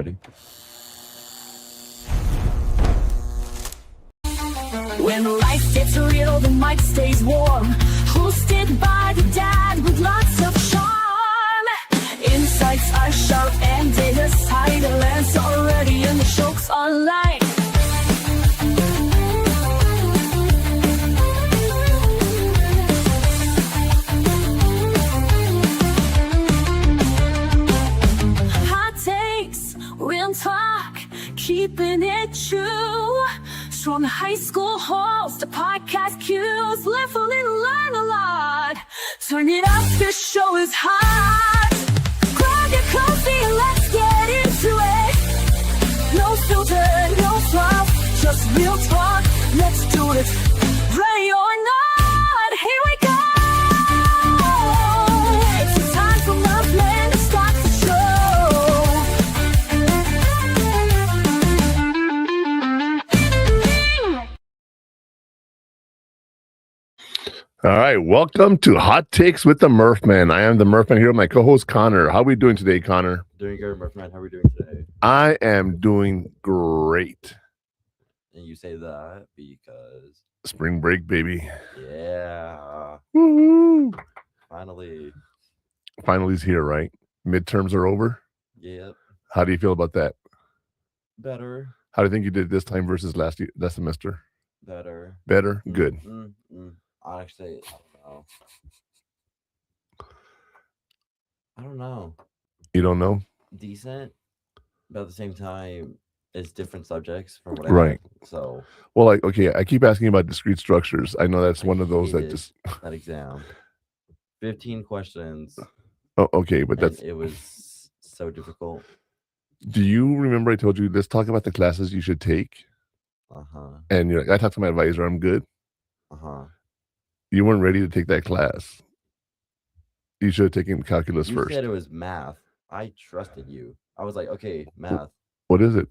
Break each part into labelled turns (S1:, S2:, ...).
S1: Ready?
S2: When life gets real, the mic stays warm. Hosted by the dad with lots of charm. Insights are sharp and data's tight. Alerts already and the joke's online. Hot takes, real talk, keeping it true. From high school halls to podcast cues, live a little, learn a lot. Turn it up, this show is hot. Grab your coffee and let's get into it. No filter, no fluff, just real talk. Let's do it. Ready or not, here we go. It's time for Muffman to start the
S3: All right, welcome to Hot Takes with the Murphman. I am the Murphman here with my co-host Connor. How are we doing today, Connor?
S1: Doing good, Murphman. How are we doing today?
S3: I am doing great.
S1: And you say that because
S3: Spring break, baby.
S1: yeah,
S3: Woo-hoo.
S1: finally.
S3: Finally's here, right? Midterms are over.
S1: Yep,
S3: How do you feel about that?
S1: better.
S3: How do you think you did this time versus last semester?
S1: Better.
S3: Better? Good.
S1: Actually, I don't know.
S3: You don't know?
S1: Decent, but at the same time, it's different subjects from what I
S3: Right.
S1: had. So
S3: Well, like, okay, I keep asking about discrete structures. I know that's
S1: I
S3: one of those that
S1: hated
S3: just,
S1: that exam, 15 questions,
S3: oh, okay, but
S1: and
S3: that's,
S1: it was so difficult.
S3: do you remember I told you, let's talk about the classes you should take? And you're like, I talked to my advisor, I'm good. You weren't ready to take that class. You should have taken calculus
S1: You
S3: first.
S1: said it was math. I trusted you. I was like, okay, math,
S3: What is it?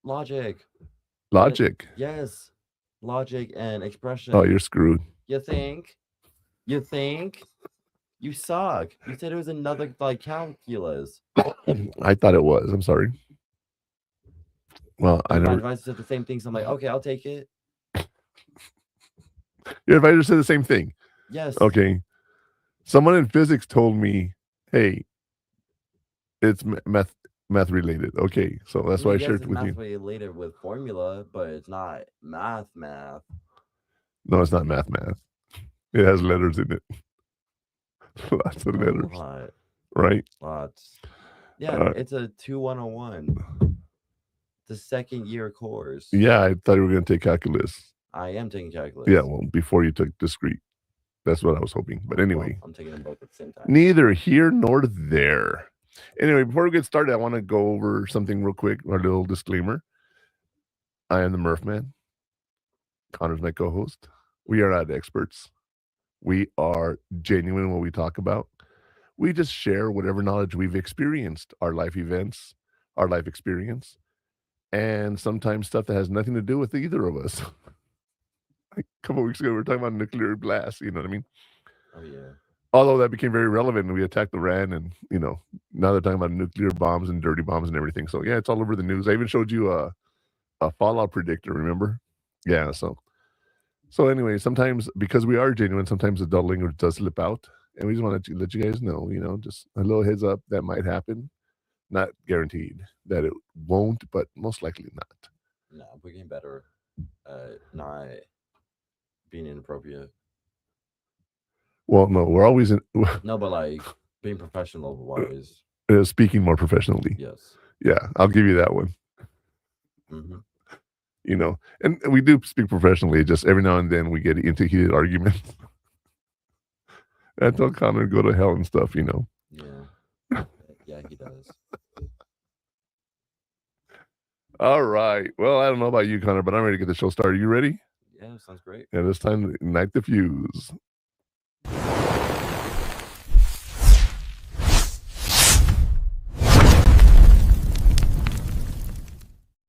S1: logic.
S3: Logic.
S1: Yes, logic and expression.
S3: Oh, you're screwed.
S1: You think? You think? You suck. You said it was another like calculus.
S3: I thought it was. I'm sorry. Well, I
S1: My
S3: never.
S1: advisor said the same thing, so I'm like, okay, I'll take it.
S3: Your advisor said the same thing.
S1: Yes.
S3: Okay. Someone in physics told me, "Hey, it's math related." Okay, so that's why I
S1: Yes,
S3: shared
S1: it's
S3: it with you.
S1: math related with formula, but it's not math.
S3: No, it's not math. It has letters in it. Lots of letters,
S1: Lot.
S3: right?
S1: Lots. Yeah,
S3: Alright.
S1: it's a 2101. The second year course.
S3: Yeah, I thought you were going to take calculus.
S1: I am taking calculus.
S3: Yeah, well, before you took discrete. That's what I was hoping. But anyway,
S1: I'm taking them both at the same time.
S3: neither here nor there. Anyway, before we get started, I want to go over something real quick, our little disclaimer. I am the Murphman. Connor's my co-host. We are not experts. We are genuine in what we talk about. We just share whatever knowledge we've experienced, our life events, our life experience, and sometimes stuff that has nothing to do with either of us. Like a couple of weeks ago, we were talking about nuclear blasts, you know what I mean?
S1: Oh yeah.
S3: Although that became very relevant and we attacked Iran and, now they're talking about nuclear bombs and dirty bombs and everything. So yeah, it's all over the news. I even showed you a fallout predictor, remember? Yeah, so anyway, sometimes because we are genuine, sometimes the dull language does slip out. And we just want to let you guys know, just a little heads up that might happen. Not guaranteed that it won't, but most likely not.
S1: No, we're getting better not being inappropriate.
S3: Well, no, we're always
S1: No, but like being professional wise.
S3: Speaking more professionally.
S1: Yes.
S3: Yeah, I'll give you that one. And we do speak professionally. Just every now and then we get into heated arguments. I tell Connor to go to hell and stuff,
S1: Yeah. Yeah, he does.
S3: All right. Well, I don't know about you, Connor, but I'm ready to get the show started. You ready?
S1: Yeah, sounds great.
S3: And it's time to ignite the fuse.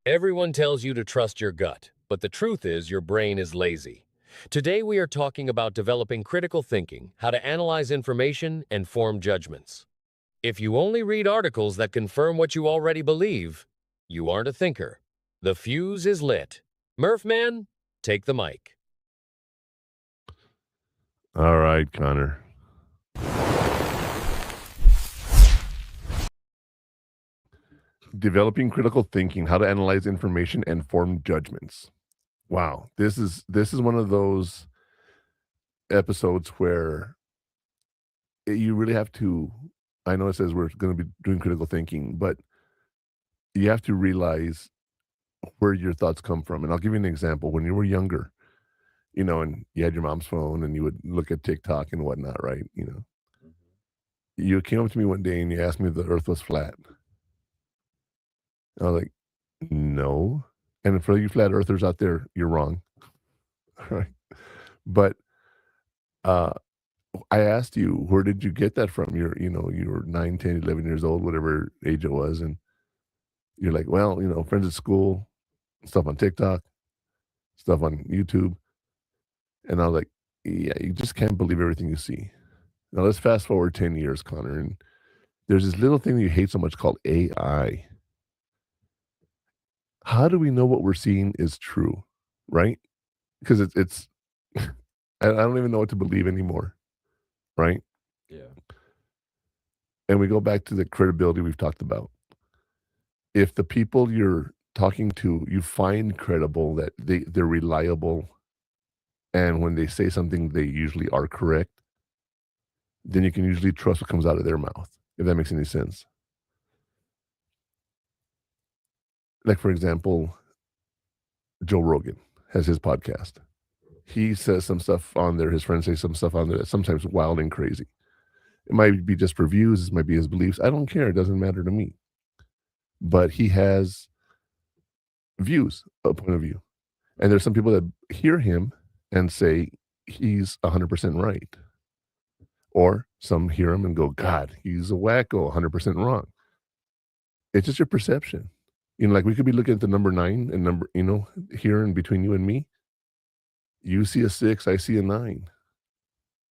S4: Everyone tells you to trust your gut, but the truth is your brain is lazy. Today we are talking about developing critical thinking, how to analyze information and form judgments. If you only read articles that confirm what you already believe, you aren't a thinker. The fuse is lit. Murph-man, take the mic.
S3: All right, Connor. Developing critical thinking, how to analyze information and form judgments. Wow, this is one of those episodes where you really have to. I know it says we're going to be doing critical thinking, but you have to realize where your thoughts come from. And I'll give you an example. When you were younger, and you had your mom's phone and you would look at TikTok and whatnot, right? You came up to me one day and you asked me if the earth was flat. I was like, no. And for you flat earthers out there, you're wrong. Right. But I asked you, where did you get that from? You were 9, 10, 11 years old, whatever age it was. And you're like, well, friends at school, stuff on TikTok, stuff on YouTube. And I was like, yeah, you just can't believe everything you see. Now let's fast forward 10 years, Connor. And there's this little thing that you hate so much called AI. How do we know what we're seeing is true, right? Because it's I don't even know what to believe anymore, right?
S1: Yeah.
S3: And we go back to the credibility we've talked about. If the people you're talking to, you find credible, that they're reliable, and when they say something, they usually are correct, then you can usually trust what comes out of their mouth, if that makes any sense. Like, for example, Joe Rogan has his podcast. He says some stuff on there. His friends say some stuff on there that's sometimes wild and crazy. It might be just for views. It might be his beliefs. I don't care. It doesn't matter to me. But he has views, a point of view. And there's some people that hear him and say he's 100% right. Or some hear him and go, God, he's a wacko, 100% wrong. It's just your perception. Like we could be looking at the number 9 and number, here in between you and me. You see a 6, I see a 9.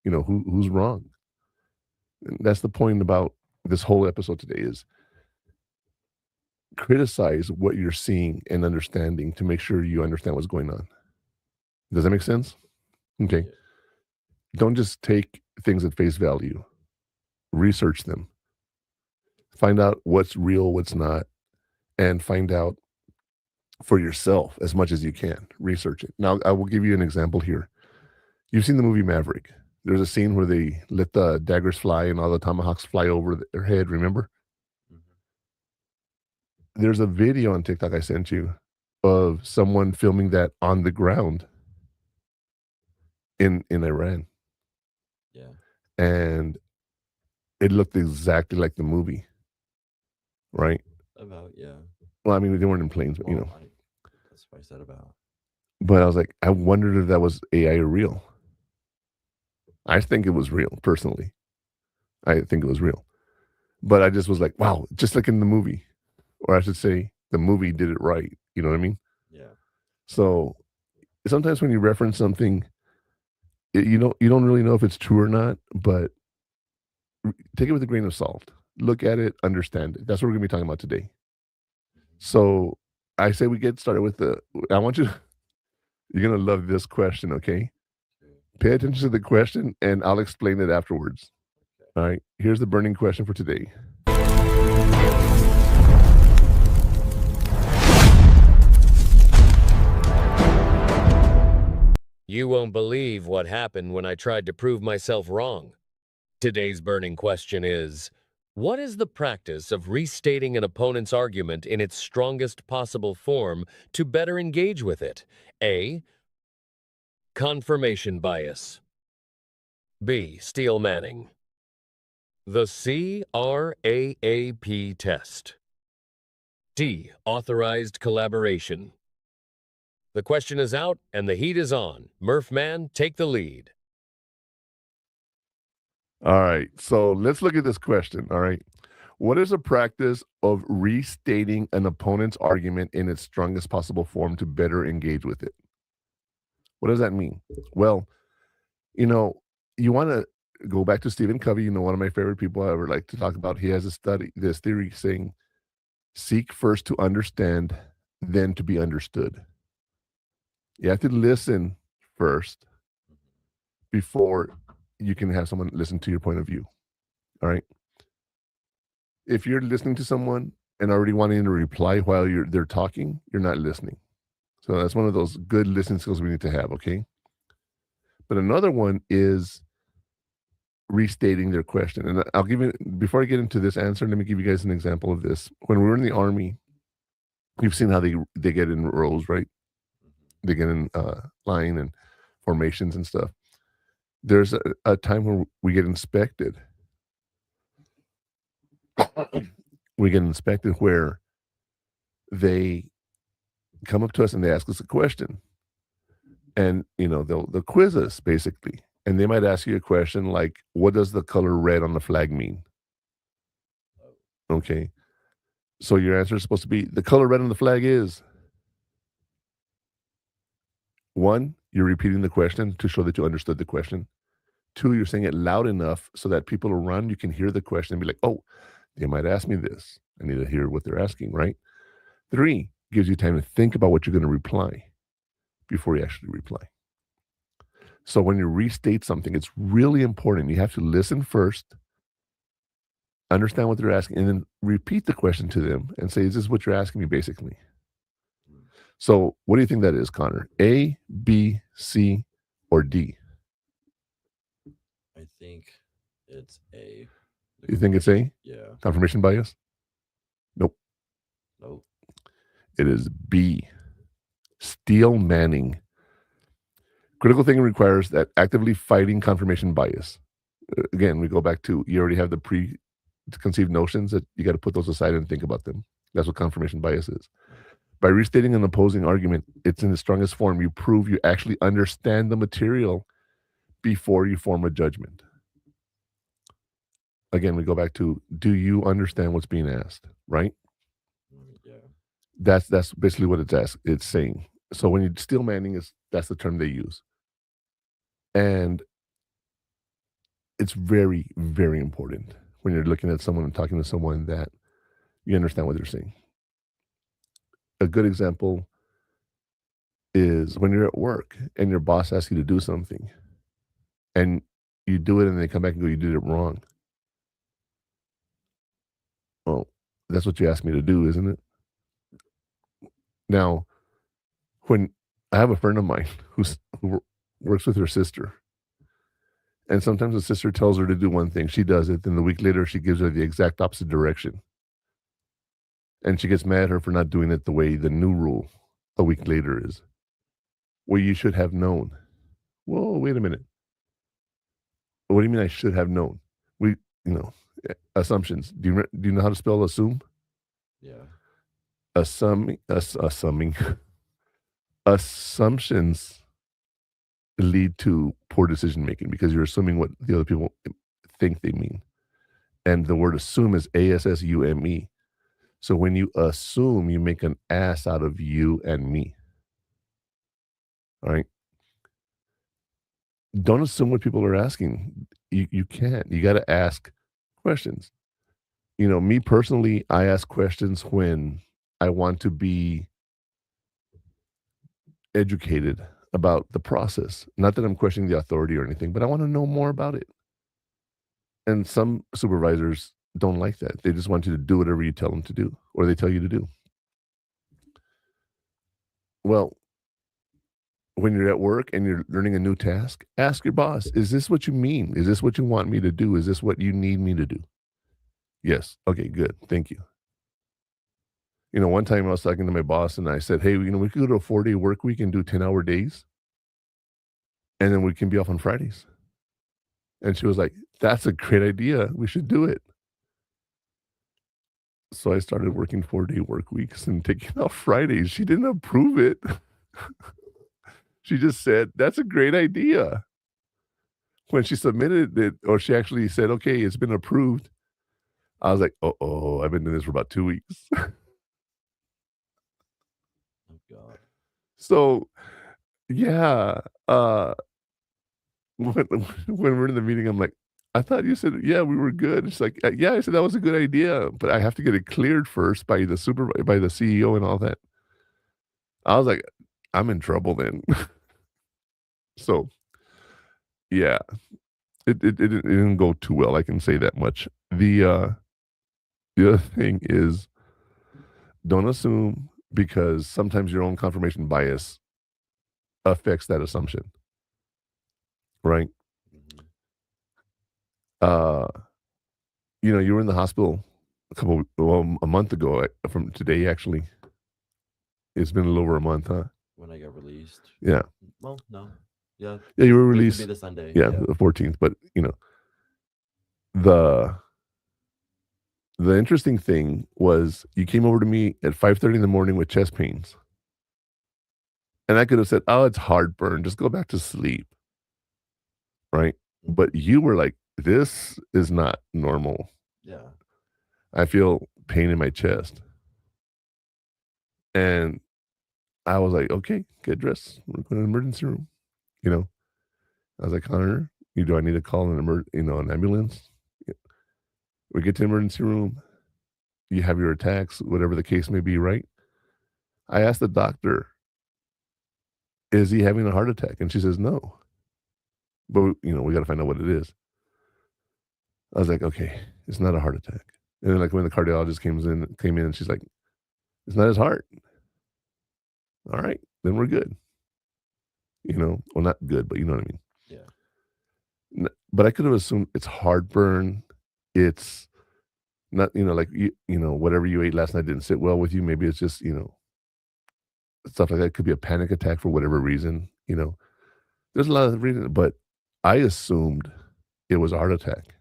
S3: Who's wrong? And that's the point about this whole episode today is criticize what you're seeing and understanding to make sure you understand what's going on. Does that make sense? Okay. Don't just take things at face value. Research them. Find out what's real, what's not, and find out for yourself as much as you can. Research it. Now, I will give you an example here. You've seen the movie Maverick. There's a scene where they let the daggers fly and all the tomahawks fly over their head, remember? Mm-hmm. There's a video on TikTok I sent you of someone filming that on the ground in Iran.
S1: Yeah.
S3: And it looked exactly like the movie. Right?
S1: About, yeah.
S3: Well, I mean, they weren't in planes, but
S1: that's what I said about.
S3: But I was like, I wondered if that was AI or real. I think it was real, personally. I think it was real. But I just was like, wow, just like in the movie. Or I should say, the movie did it right. You know what I mean?
S1: Yeah.
S3: So sometimes when you reference something, you don't really know if it's true or not, but take it with a grain of salt. Look at it, understand it. That's what we're going to be talking about today. So I say we get started with I want you, you're going to love this question, okay? Pay attention to the question and I'll explain it afterwards. All right, here's the burning question for today.
S4: You won't believe what happened when I tried to prove myself wrong. Today's burning question is, what is the practice of restating an opponent's argument in its strongest possible form to better engage with it? A. Confirmation bias. B. Steel manning. The CRAAP test. D. Authorized collaboration. The question is out and the heat is on. Murph-man, take the lead.
S3: All right, so let's look at this question. All right, what is a practice of restating an opponent's argument in its strongest possible form to better engage with it? What does that mean? Well, you want to go back to Stephen Covey, one of my favorite people I ever like to talk about. He has this theory saying, seek first to understand, then to be understood. You have to listen first before you can have someone listen to your point of view. All right. If you're listening to someone and already wanting to reply while they're talking, you're not listening. So that's one of those good listening skills we need to have. Okay. But another one is restating their question. And I'll give you, before I get into this answer, let me give you guys an example of this. When we were in the Army, you've seen how they get in rows, right? They get in line and formations and stuff. There's a time where we get inspected. We get inspected where they come up to us and they ask us a question. And, they'll quiz us basically. And they might ask you a question like, what does the color red on the flag mean? Okay. So your answer is supposed to be, the color red on the flag is. One, you're repeating the question to show that you understood the question. Two, you're saying it loud enough so that people around you can hear the question and be like, oh, they might ask me this. I need to hear what they're asking, right? Three, gives you time to think about what you're going to reply before you actually reply. So when you restate something, it's really important. You have to listen first, understand what they're asking, and then repeat the question to them and say, is this what you're asking me, basically? So what do you think that is, Connor? A, B, C, or D?
S1: I think it's A.
S3: You think it's A?
S1: Yeah.
S3: Confirmation bias? Nope.
S1: Nope.
S3: It is B. Steel manning. Critical thinking requires that actively fighting confirmation bias. Again, we go back to, you already have the preconceived notions that you got to put those aside and think about them. That's what confirmation bias is. By restating an opposing argument, it's in the strongest form. You prove you actually understand the material before you form a judgment. Again, we go back to, do you understand what's being asked, right?
S1: Yeah.
S3: That's basically what it's saying. So when you steel manning, that's the term they use. And it's very, very important when you're looking at someone and talking to someone that you understand what they're saying. A good example is when you're at work and your boss asks you to do something and you do it and they come back and go, you did it wrong. Well, that's what you asked me to do, isn't it? Now, when I have a friend of mine who works with her sister, and sometimes the sister tells her to do one thing, she does it, then the week later she gives her the exact opposite direction. And she gets mad at her for not doing it the way the new rule a week later is. Well, you should have known. Whoa, wait a minute. What do you mean I should have known? Assumptions. Do you know how to spell assume?
S1: Yeah.
S3: Assumptions lead to poor decision making because you're assuming what the other people think they mean. And the word assume is ASSUME. So when you assume, you make an ass out of you and me. All right. Don't assume what people are asking. You can't. You got to ask questions. Me personally, I ask questions when I want to be educated about the process. Not that I'm questioning the authority or anything, but I want to know more about it. And some supervisors don't like that. They just want you to do whatever you tell them to do, or they tell you to do. Well, when you're at work and you're learning a new task, ask your boss, is this what you mean? Is this what you want me to do? Is this what you need me to do? Yes. Okay, good. Thank you. One time I was talking to my boss and I said, hey, we could go to a 4-day work week and do 10-hour days. And then we can be off on Fridays. And she was like, that's a great idea. We should do it. So I started working 4-day work weeks and taking off Fridays. She didn't approve it. She just said, that's a great idea. When she submitted it, or she actually said, okay, it's been approved, I was like, I've been doing this for about 2 weeks.
S1: Oh, God.
S3: So, yeah, when we're in the meeting, I'm like, I thought you said, yeah, we were good. It's like, yeah, I said that was a good idea, but I have to get it cleared first by the by the CEO and all that. I was like, I'm in trouble then. So, yeah, it didn't go too well. I can say that much. The other thing is, don't assume because sometimes your own confirmation bias affects that assumption, right?
S1: Mhm.
S3: Uh, you were in the hospital a month ago from today, actually. It's been a little over a month, huh?
S1: When I got released.
S3: Yeah.
S1: Well, no. Yeah.
S3: Yeah, you were
S1: It could be
S3: released.
S1: the Sunday.
S3: Yeah, the 14th. But the interesting thing was you came over to me at 5:30 in the morning with chest pains. And I could have said, "Oh, it's heartburn. Just go back to sleep." Right? But you were like, "This is not normal.
S1: Yeah.
S3: I feel pain in my chest." And I was like, "Okay, get dressed. We're going to the emergency room." You know, I was like, "Connor, do I need to call an ambulance?" We get to the emergency room. You have your attacks, whatever the case may be, right? I asked the doctor, "Is he having a heart attack?" And she says, "No." But, we got to find out what it is. I was like, "Okay, it's not a heart attack." And then, like, when the cardiologist came in, and she's like, "It's not his heart." All right, then we're good. Well, not good, but you know what I mean.
S1: Yeah.
S3: But I could have assumed it's heartburn. It's not, like whatever you ate last night didn't sit well with you. Maybe it's just stuff like that. It could be a panic attack for whatever reason. There's a lot of reasons, but I assumed it was a heart attack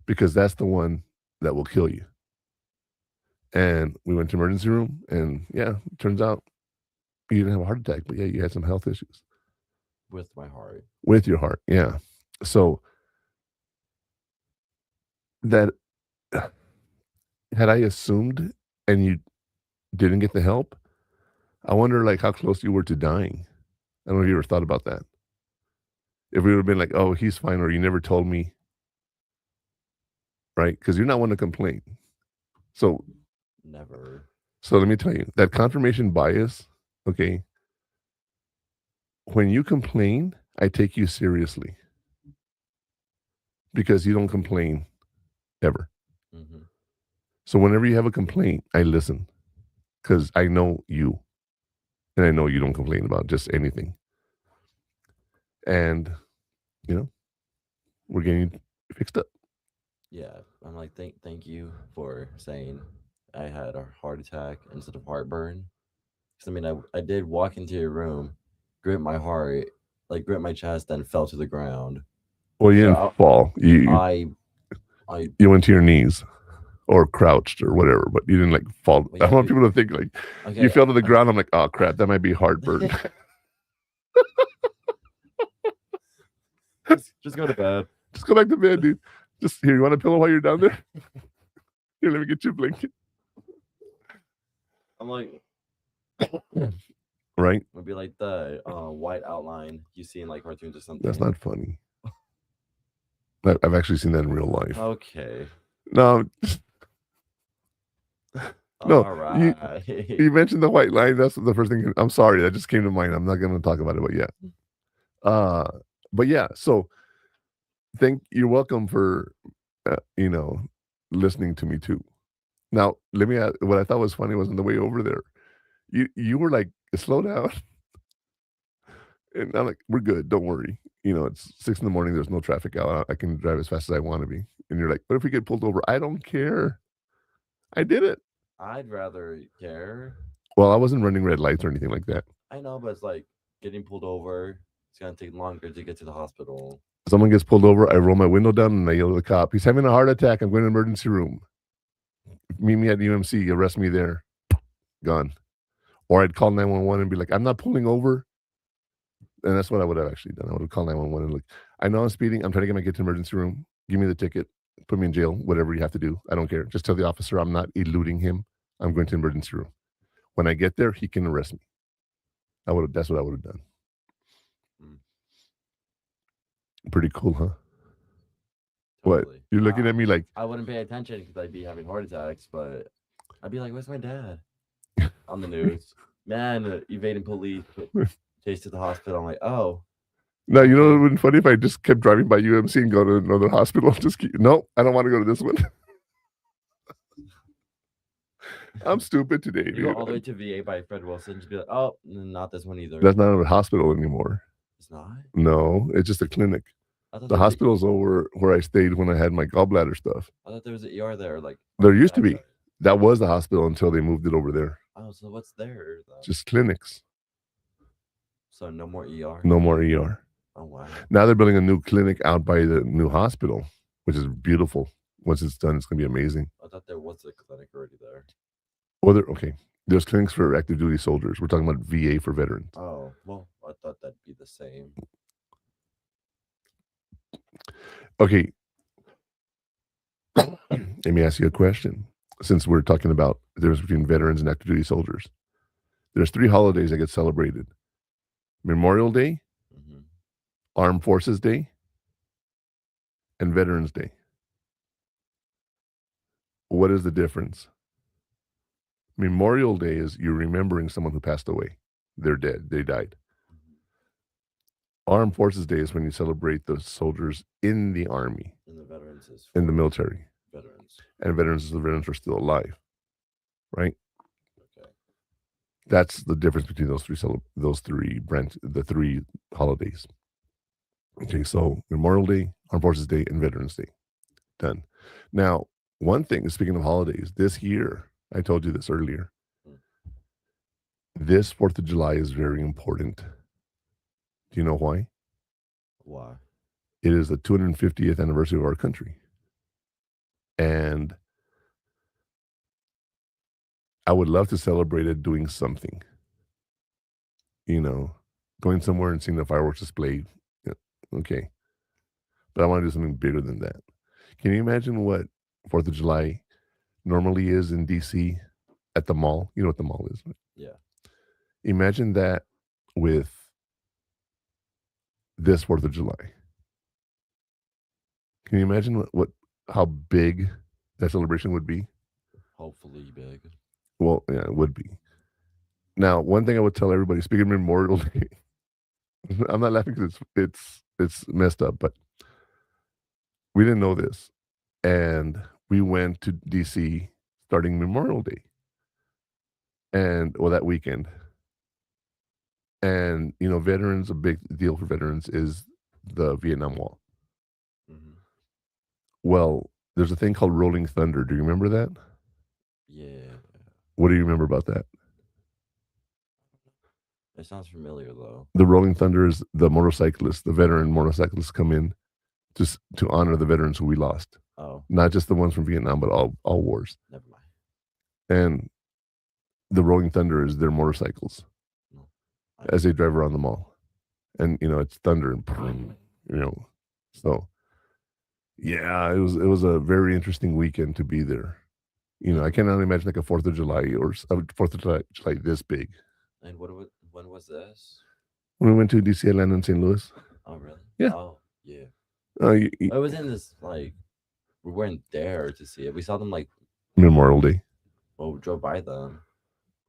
S3: because that's the one that will kill you. And we went to emergency room, and yeah, turns out you didn't have a heart attack, but yeah, you had some health issues
S1: With my heart.
S3: with your heart. Yeah. So that had I assumed and you didn't get the help, I wonder like how close you were to dying. I don't know if you ever thought about that. If we would have been like, "Oh, he's fine," or "You never told me," right? Because you're not one to complain. So
S1: Never.
S3: let me tell you that confirmation bias. Okay, when you complain, I take you seriously because you don't complain ever.
S1: Mm-hmm.
S3: So whenever you have a complaint, I listen because I know you, and I know you don't complain about just anything. And we're getting fixed up.
S1: Yeah. I'm like, thank you for saying I had a heart attack instead of heartburn. Because I mean, I did walk into your room, grip my heart, like grip my chest, then fell to the ground.
S3: Well, you
S1: So
S3: didn't fall.
S1: I
S3: You went to your knees or crouched or whatever, but you didn't like fall.
S1: Well, yeah,
S3: I want people to think like
S1: okay.
S3: you fell to the ground. I'm like, oh crap, that might be heartburn.
S1: Just go to bed.
S3: Just go back to bed, dude. Just here, you want a pillow while you're down there? Here, let me get you a blanket.
S1: I'm like,
S3: Right?
S1: it'd be like the white outline you see in like cartoons or something.
S3: That's not funny. I've actually seen that in real life.
S1: Okay.
S3: No, no.
S1: All right.
S3: You mentioned the white line. That's the first thing. I'm sorry, that just came to mind. I'm not going to talk about it, but yeah. But yeah. So, you're welcome for listening to me too. Now, let me add, what I thought was funny was on the way over there, you were like, "Slow down," and I'm like, "We're good. Don't worry. It's 6 a.m. There's no traffic out. I can drive as fast as I want to be." And you're like, "What if we get pulled over?" I don't care. I did it.
S1: I'd rather care.
S3: Well, I wasn't running red lights or anything like that.
S1: I know, but it's like getting pulled over. It's gonna take longer to get to the hospital.
S3: Someone gets pulled over, I roll my window down and I yell at the cop, "He's having a heart attack. I'm going to the emergency room. Meet me at UMC. Arrest me there." Gone. Or I'd call 911 and be like, "I'm not pulling over." And that's what I would have actually done. I would have called 911 and like, "I know I'm speeding. I'm trying to get to the emergency room. Give me the ticket. Put me in jail. Whatever you have to do. I don't care. Just tell the officer I'm not eluding him. I'm going to the emergency room. When I get there, he can arrest me." That's what I would have done.
S1: Mm.
S3: Pretty cool, huh? What?
S1: Totally.
S3: You're looking at me like,
S1: I wouldn't pay attention because I'd be having heart attacks, but I'd be like, "Where's my dad?" On the news, man, evading police, chased to the hospital. I'm like, "Oh,
S3: no, you know, it
S1: okay."
S3: would have been funny if I just kept driving by UMC and go to another hospital. Just keep, no, I don't want to go to this one. I'm stupid today,
S1: You go
S3: dude.
S1: all the way to VA by Fred Wilson, just be like, "Oh, not this one either."
S3: That's not a hospital anymore.
S1: It's not.
S3: No, it's just a clinic.
S1: I thought
S3: The
S1: there was
S3: hospital's over where I stayed when I had my gallbladder stuff.
S1: I thought there was an ER there, like
S3: There
S1: on the
S3: used to be.
S1: backside.
S3: That was the hospital until they moved it over there.
S1: Oh, so what's there then?
S3: Just clinics.
S1: So no more ER.
S3: No more ER.
S1: Oh wow.
S3: Now they're building a new clinic out by the new hospital, which is beautiful. Once it's done, it's going to be amazing.
S1: I thought there was a clinic already there.
S3: Well, okay. There's clinics for active duty soldiers. We're talking about VA for veterans.
S1: Oh well, I thought that'd be the same.
S3: Okay. Let me ask you a question. Since we're talking about the difference between veterans and active duty soldiers, there's 3 holidays that get celebrated: Memorial Day,
S1: Mm-hmm.
S3: Armed Forces Day, and Veterans Day. What is the difference? Memorial Day is you're remembering someone who passed away. They're dead. They died. Armed Forces Day is when you celebrate the soldiers in the army,
S1: And the veterans is
S3: in the
S1: for
S3: military,
S1: veterans.
S3: and veterans is the veterans are still alive, right?
S1: Okay.
S3: That's the difference between the 3 holidays. Okay, so Memorial Day, Armed Forces Day, and Veterans Day. Done. Now, one thing, speaking of holidays, this year, I told you this earlier, this 4th of July is very important. Do you know why?
S1: Why?
S3: It is the 250th anniversary of our country. And I would love to celebrate it doing something. You know, going somewhere and seeing the fireworks displayed. Yeah, okay. But I want to do something bigger than that. Can you imagine what 4th of July normally is in DC at the mall? You know what the mall is, right?
S1: Yeah.
S3: Imagine that with this 4th of July. Can you imagine how big that celebration would be?
S1: Hopefully big.
S3: Well, yeah, it would be. Now, one thing I would tell everybody, speaking of Memorial Day, I'm not laughing because it's messed up, but we didn't know this, and we went to DC starting Memorial Day, and that weekend, and veterans, a big deal for veterans is the Vietnam Wall.
S1: Mm-hmm.
S3: Well, there's a thing called Rolling Thunder. Do you remember that?
S1: Yeah.
S3: What do you remember about that?
S1: It sounds familiar though.
S3: The Rolling Thunder is the motorcyclists, the veteran motorcyclists come in just to honor the veterans who we lost.
S1: Oh.
S3: Not just the ones from Vietnam, but all wars.
S1: Never mind.
S3: And the Rolling Thunder is their motorcycles as they drive around the mall. And it's thunder and so yeah, it was a very interesting weekend to be there. I cannot imagine like a 4th of July or a 4th of July this big.
S1: And when was this?
S3: When we went to DC, Atlanta, and St. Louis.
S1: Oh really?
S3: Yeah.
S1: Oh yeah.
S3: It
S1: was in this we weren't there to see it. We saw them
S3: Memorial Day.
S1: Well, we drove by them.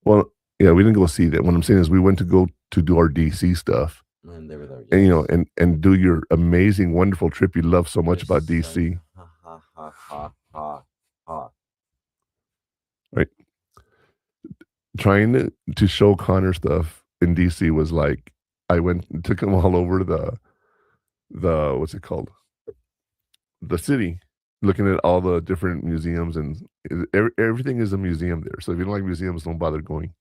S3: Well, yeah, we didn't go see that. What I'm saying is we went to go to do our DC stuff.
S1: And they were there.
S3: Yes. And do your amazing, wonderful trip you love so much about DC.
S1: Ha ha ha ha ha ha.
S3: Right. Trying to show Connor stuff in DC was like, I went and took him all over the what's it called? The city, looking at all the different museums, and everything is a museum there. So if you don't like museums, don't bother going.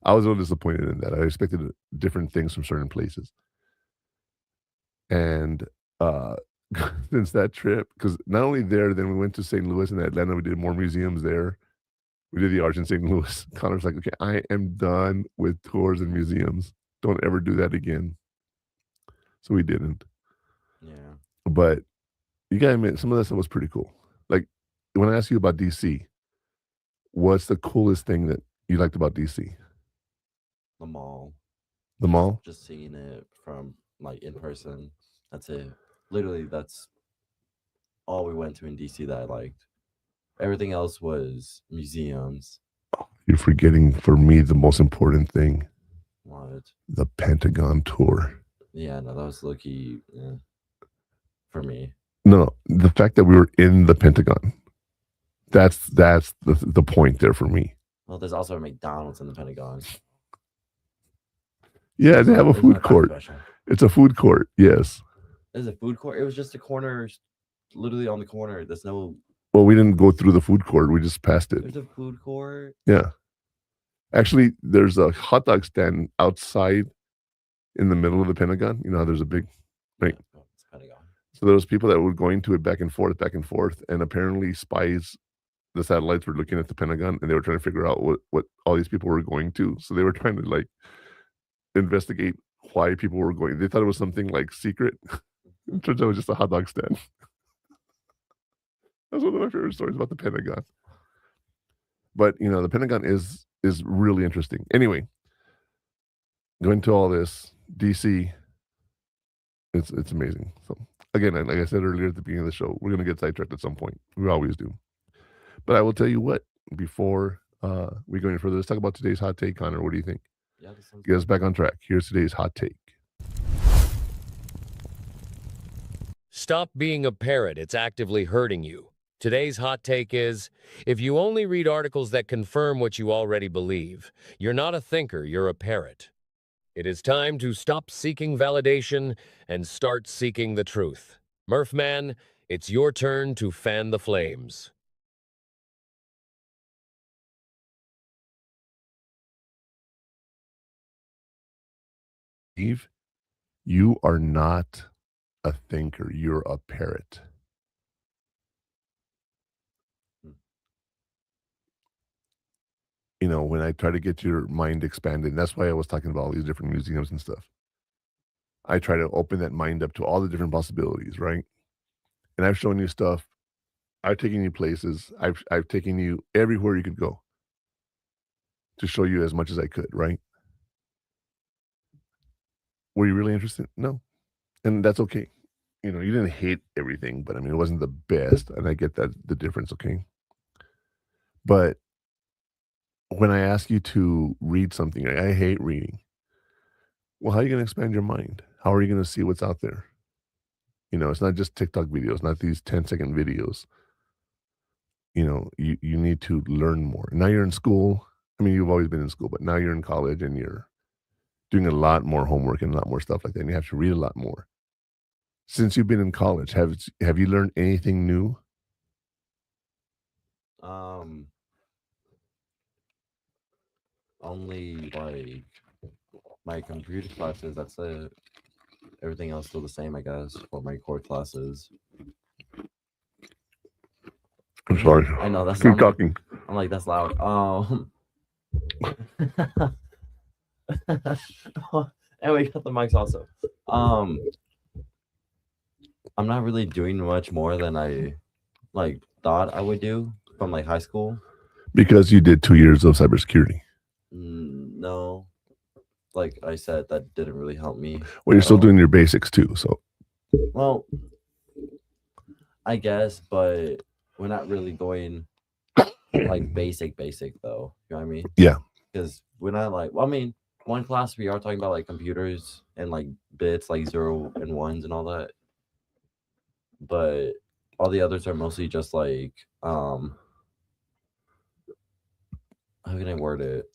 S3: I was a little disappointed in that. I expected different things from certain places. And since that trip, because not only there, then we went to St. Louis and Atlanta. We did more museums there. We did the Arch in St. Louis. Connor's like, okay, I am done with tours and museums. Don't ever do that again. So we didn't.
S1: Yeah.
S3: But you gotta admit, some of that stuff was pretty cool. Like, when I ask you about DC, what's the coolest thing that you liked about DC?
S1: The mall.
S3: The mall?
S1: Just seeing it from in person. That's it. Literally, that's all we went to in DC that I liked. Everything else was museums.
S3: You're forgetting, for me, the most important thing:
S1: What?
S3: the Pentagon tour.
S1: Yeah, no, that was low-key for me.
S3: No, the fact that we were in the Pentagon. That's the point there for me.
S1: Well, there's also a McDonald's in the Pentagon.
S3: Yeah, they have a food court.
S1: Special.
S3: It's a food court. Yes.
S1: There's a food court. It was just a corner, literally on the corner. There's no.
S3: Well, we didn't go through the food court. We just passed it.
S1: There's a food court.
S3: Yeah. Actually, there's a hot dog stand outside in the middle of the Pentagon. You know how there's a big, right?
S1: Yeah, it's Pentagon.
S3: So there was people that were going to it back and forth, and apparently spies, the satellites were looking at the Pentagon, and they were trying to figure out what all these people were going to. So they were trying to like investigate why people were going. They thought it was something like secret. It turns out it was just a hot dog stand. That's one of my favorite stories about the Pentagon. But you know, the Pentagon is really interesting. Anyway, going to all this, DC, it's amazing. So again, like I said earlier at the beginning of the show, we're gonna get sidetracked at some point. We always do. But I will tell you what, before we go any further, let's talk about today's hot take. Connor, what do you think?
S1: Yeah, this sounds
S3: Get us back on track. Here's today's hot take.
S4: Stop being a parrot. It's actively hurting you. Today's hot take is, if you only read articles that confirm what you already believe, you're not a thinker, you're a parrot. It is time to stop seeking validation and start seeking the truth. Murphman, it's your turn to fan the flames.
S3: Eve, you are not a thinker, you're a parrot. You know, when I try to get your mind expanded, that's why I was talking about all these different museums and stuff. I try to open that mind up to all the different possibilities, right? And I've shown you stuff. I've taken you places. I've taken you everywhere you could go to show you as much as I could, right? Were you really interested? No. And that's okay. You know, you didn't hate everything, but I mean, it wasn't the best. And I get that the difference, okay? But when I ask you to read something, I hate reading. Well, how are you going to expand your mind? How are you going to see what's out there? You know, it's not just TikTok videos, not these 10-second videos. You know, you need to learn more. Now you're in school. I mean, you've always been in school, but now you're in college and you're doing a lot more homework and a lot more stuff like that. And you have to read a lot more. Since you've been in college, have you learned anything new?
S1: Only like my computer classes. That's it. Everything else still the same, I guess, for my core classes.
S3: I'm sorry.
S1: I know that's.
S3: Keep talking.
S1: I'm like that's loud. And we got the mics also. I'm not really doing much more than I like thought I would do from like high school.
S3: Because you did 2 years of cybersecurity.
S1: No, like I said, that didn't really help me.
S3: Well, you're still doing your basics too, so.
S1: Well, I guess, but we're not really going like basic though. You know what I mean?
S3: Yeah.
S1: Because we're not like. Well, I mean, one class we are talking about like computers and like bits, like 0 and 1s and all that. But all the others are mostly just like how can I word it?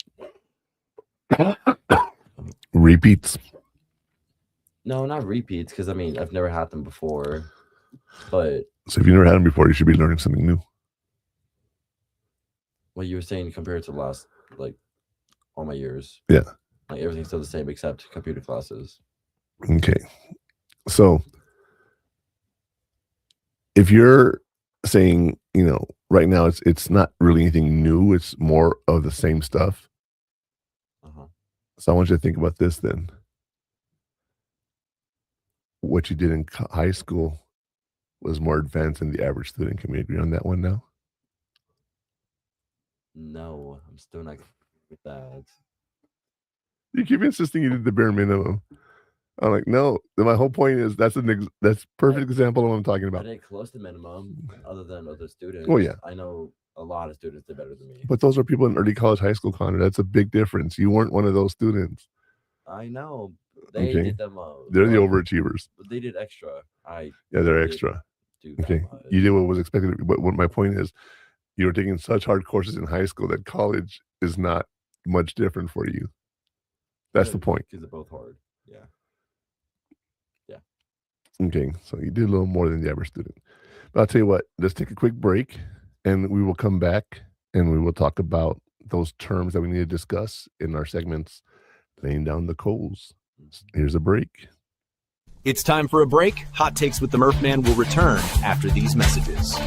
S3: Repeats?
S1: No, not repeats, because I mean I've never had them before. But
S3: so if you never had them before, you should be learning something new.
S1: What you were saying compared to last like all my years.
S3: Yeah.
S1: Like everything's still the same except computer classes.
S3: Okay. So if you're saying, you know, right now it's not really anything new, it's more of the same stuff. So I want you to think about this then. What you did in high school was more advanced than the average student. Can we agree on that one now?
S1: No, I'm still not with that.
S3: You keep insisting you did the bare minimum. I'm like, no. My whole point is that's perfect example of what I'm talking
S1: I
S3: about.
S1: did close to minimum, other than other students.
S3: Oh, yeah.
S1: I know a lot of students did better than me.
S3: But those are people in early college, high school, Connor. That's a big difference. You weren't one of those students.
S1: I know they
S3: Okay.
S1: did them.
S3: They're the overachievers.
S1: They did extra.
S3: Yeah, they're extra. Okay, you did what was expected. But what my point is, you were taking such hard courses in high school that college is not much different for you. That's the point.
S1: Because they're both hard. Yeah.
S3: Okay, so you did a little more than the average student. But I'll tell you what, let's take a quick break and we will come back and we will talk about those terms that we need to discuss in our segments, laying down the coals. Here's a break.
S5: It's time for a break. Hot Takes with the Murph Man will return after these messages.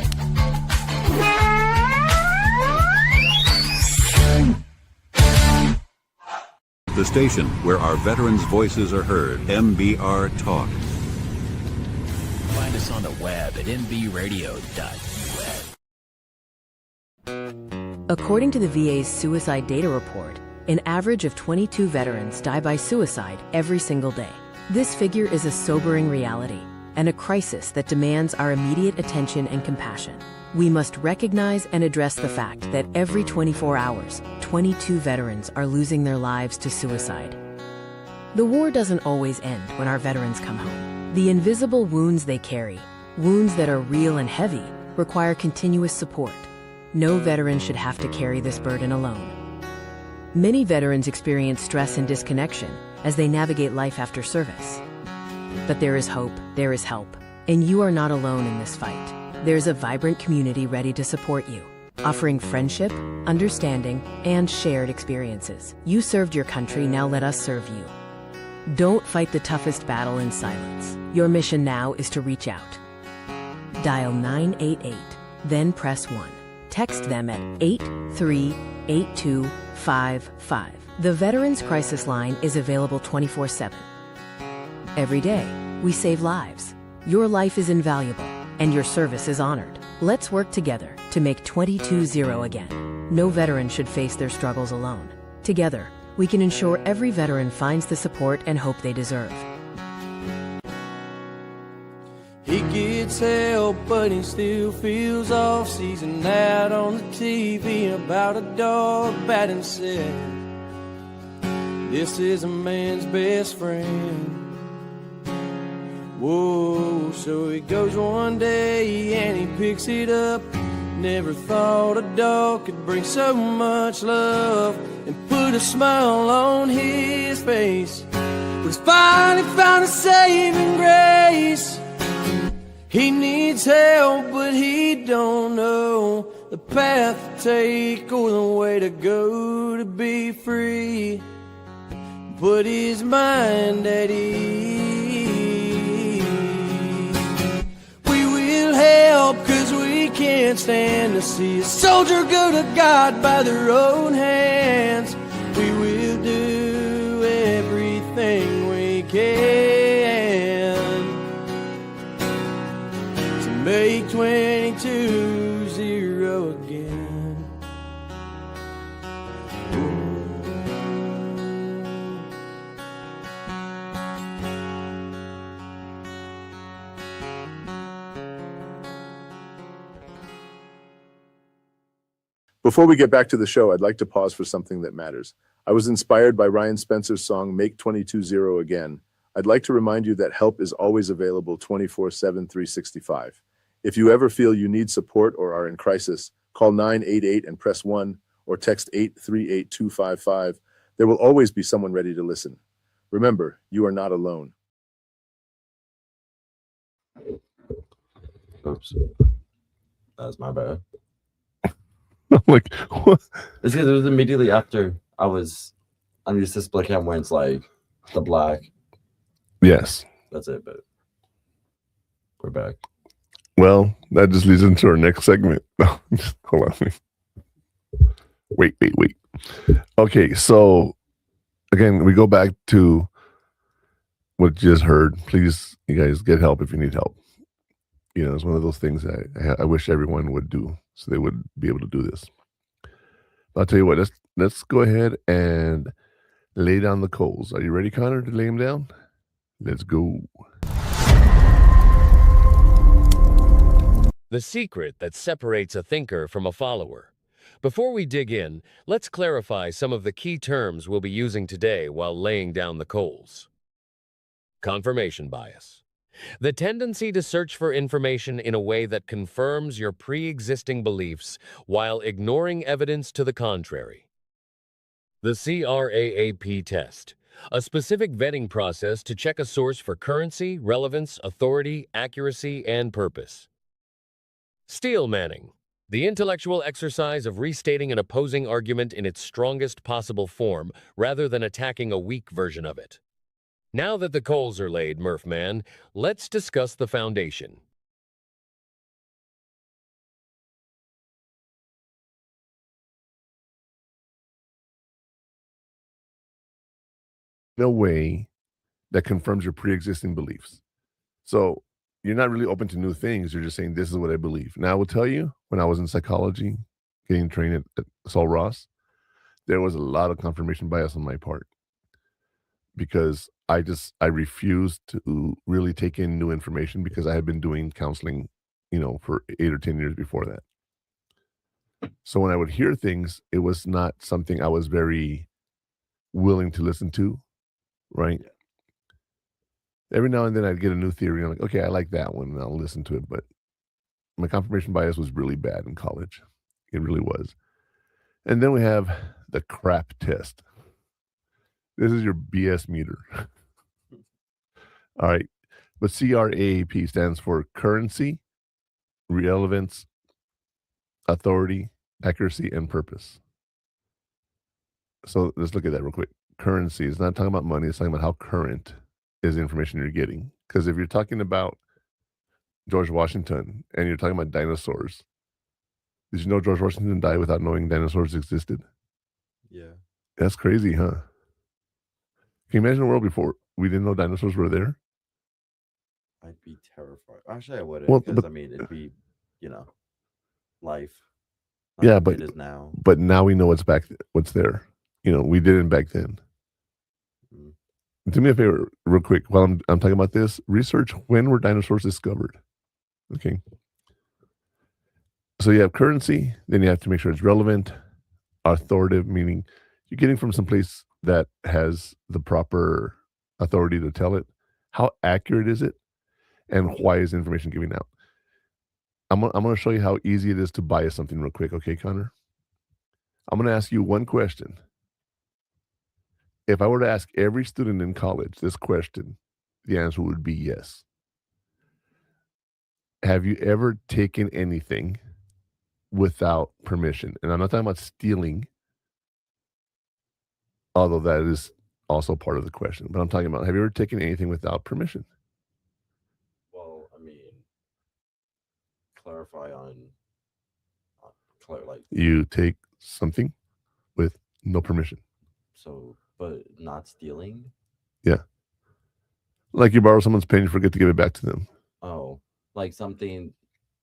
S6: The station where our veterans' voices are heard, MBR Talk.
S7: Find us on the web at mbradio.us.
S8: According to the VA's suicide data report, an average of 22 veterans die by suicide every single day. This figure is a sobering reality and a crisis that demands our immediate attention and compassion. We must recognize and address the fact that every 24 hours, 22 veterans are losing their lives to suicide. The war doesn't always end when our veterans come home. The invisible wounds they carry, wounds that are real and heavy, require continuous support. No veteran should have to carry this burden alone. Many veterans experience stress and disconnection as they navigate life after service. But there is hope, there is help, and you are not alone in this fight. There's a vibrant community ready to support you, offering friendship, understanding, and shared experiences. You served your country, now let us serve you. Don't fight the toughest battle in silence. Your mission now is to reach out. Dial 988, then press 1. Text them at 838255. The Veterans Crisis Line is available 24/7. Every day, we save lives. Your life is invaluable, and your service is honored. Let's work together to make 22-0 again. No veteran should face their struggles alone. Together, we can ensure every veteran finds the support and hope they deserve.
S9: He gets help, but he still feels off. Sees an ad on the TV about a dog batting said, this is a man's best friend. Whoa, so he goes one day and he picks it up. Never thought a dog could bring so much love and put a smile on his face. But he's finally found a saving grace. He needs help, but he don't know the path to take or the way to go to be free. Put his mind at ease. We will help, 'cause we can't stand to see a soldier go to God by their own hands. We will do everything we can to make 22-0 again.
S10: Before we get back to the show, I'd like to pause for something that matters. I was inspired by Ryan Spencer's song, Make 22-0 Again. I'd like to remind you that help is always available 24/7, 365. If you ever feel you need support or are in crisis, call 988 and press 1 or text 838255. There will always be someone ready to listen. Remember, you are not alone.
S1: Oops. That's my bad.
S3: I'm like, what?
S1: It's because it was immediately after I was used to split cam when it's like the black.
S3: Yes.
S1: That's it, but we're back.
S3: Well, that just leads into our next segment. Hold on. Wait. Okay, so again, we go back to what you just heard. Please, you guys, get help if you need help. You know, it's one of those things that I wish everyone would do, so they would be able to do this. But I'll tell you what, let's go ahead and lay down the coals. Are you ready, Connor, to lay them down? Let's go.
S4: The secret that separates a thinker from a follower. Before we dig in, let's clarify some of the key terms we'll be using today while laying down the coals. Confirmation bias. The tendency to search for information in a way that confirms your pre-existing beliefs while ignoring evidence to the contrary. The CRAAP test. A specific vetting process to check a source for currency, relevance, authority, accuracy, and purpose. Steel manning. The intellectual exercise of restating an opposing argument in its strongest possible form, rather than attacking a weak version of it. Now that the coals are laid, Murphman, let's discuss the foundation.
S3: In a way that confirms your pre-existing beliefs. So you're not really open to new things. You're just saying, this is what I believe. Now, I will tell you, when I was in psychology, getting trained at Saul Ross, there was a lot of confirmation bias on my part because I refused to really take in new information because I had been doing counseling, for 8 or 10 years before that. So when I would hear things, it was not something I was very willing to listen to, right? Every now and then I'd get a new theory. I'm like, okay, I like that one, and I'll listen to it. But my confirmation bias was really bad in college. It really was. And then we have the CRAAP test. This is your BS meter. All right. But CRAAP stands for currency, relevance, authority, accuracy, and purpose. So let's look at that real quick. Currency is not talking about money. It's talking about how current is the information you're getting. Because if you're talking about George Washington and you're talking about dinosaurs, did you know George Washington died without knowing dinosaurs existed?
S1: Yeah.
S3: That's crazy, huh? Can you imagine a world before we didn't know dinosaurs were there?
S1: I'd be terrified. Actually, I wouldn't,
S3: Well,
S1: because
S3: but-
S1: it'd be, life. Not
S3: Yeah,
S1: like
S3: but
S1: it is now.
S3: But now we know what's there. We didn't back then.
S1: Mm.
S3: Do me a favor, real quick, while I'm talking about this. Research when were dinosaurs discovered. Okay. So you have currency, then you have to make sure it's relevant, authoritative, meaning you're getting from some place that has the proper authority to tell it. How accurate is it, and why is information given out? I'm going to show you how easy it is to bias something real quick. Okay, Connor? I'm going to ask you one question. If I were to ask every student in college this question, the answer would be yes. Have you ever taken anything without permission? And I'm not talking about stealing, although that is also part of the question. But I'm talking about, have you ever taken anything without permission?
S1: Well, clarify on like,
S3: You take something with no permission.
S1: so, but not stealing.
S3: Yeah. Like you borrow someone's pen, you forget to give it back to them.
S1: Oh, like something.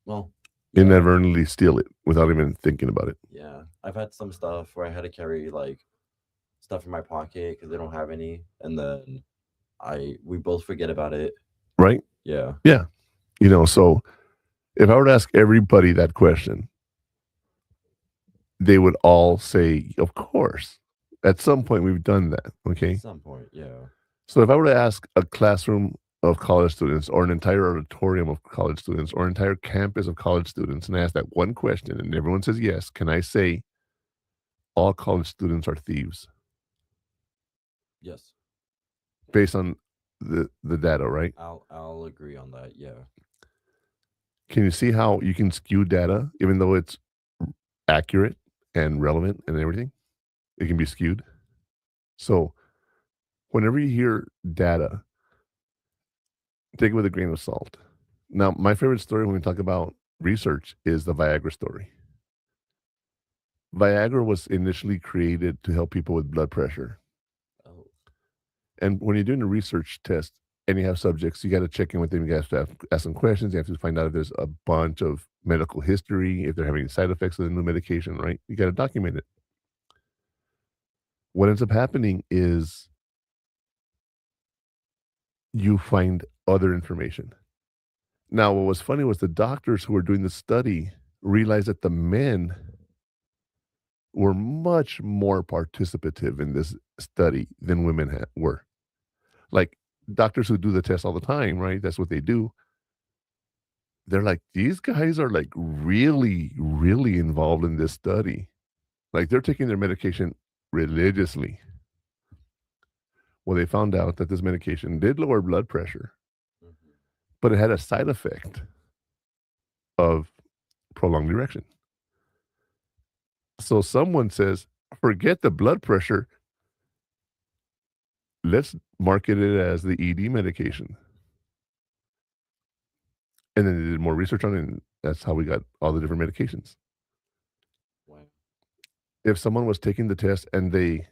S1: Well,
S3: Inadvertently steal it without even thinking about it.
S1: yeah. I've had some stuff where I had to carry like stuff in my pocket because they don't have any, and then we both forget about it.
S3: Right?
S1: Yeah.
S3: Yeah. So if I were to ask everybody that question, they would all say, of course. At some point, we've done that. Okay.
S1: At some point, yeah.
S3: So if I were to ask a classroom of college students, or an entire auditorium of college students, or an entire campus of college students, and I ask that one question, and everyone says yes, can I say all college students are thieves?
S1: Yes.
S3: Based on the data, right?
S1: I'll agree on that. Yeah.
S3: Can you see how you can skew data, even though it's accurate and relevant and everything? It can be skewed. So whenever you hear data, take it with a grain of salt. Now, my favorite story when we talk about research is the Viagra story. Viagra was initially created to help people with blood pressure.
S1: Oh.
S3: And when you're doing a research test and you have subjects, you got to check in with them. You have to ask them questions. You have to find out if there's a bunch of medical history, if they're having side effects of the new medication, right? You got to document it. What ends up happening is you find other information. Now, what was funny was the doctors who were doing the study realized that the men were much more participative in this study than women were. Like doctors who do the test all the time, right? That's what they do. They're like, these guys are like really, really involved in this study. Like they're taking their medication religiously. Well, they found out that this medication did lower blood pressure, but it had a side effect of prolonged erection. So someone says, forget the blood pressure. Let's market it as the ED medication. And then they did more research on it, and that's how we got all the different medications.
S1: Wow.
S3: If someone was taking the test and they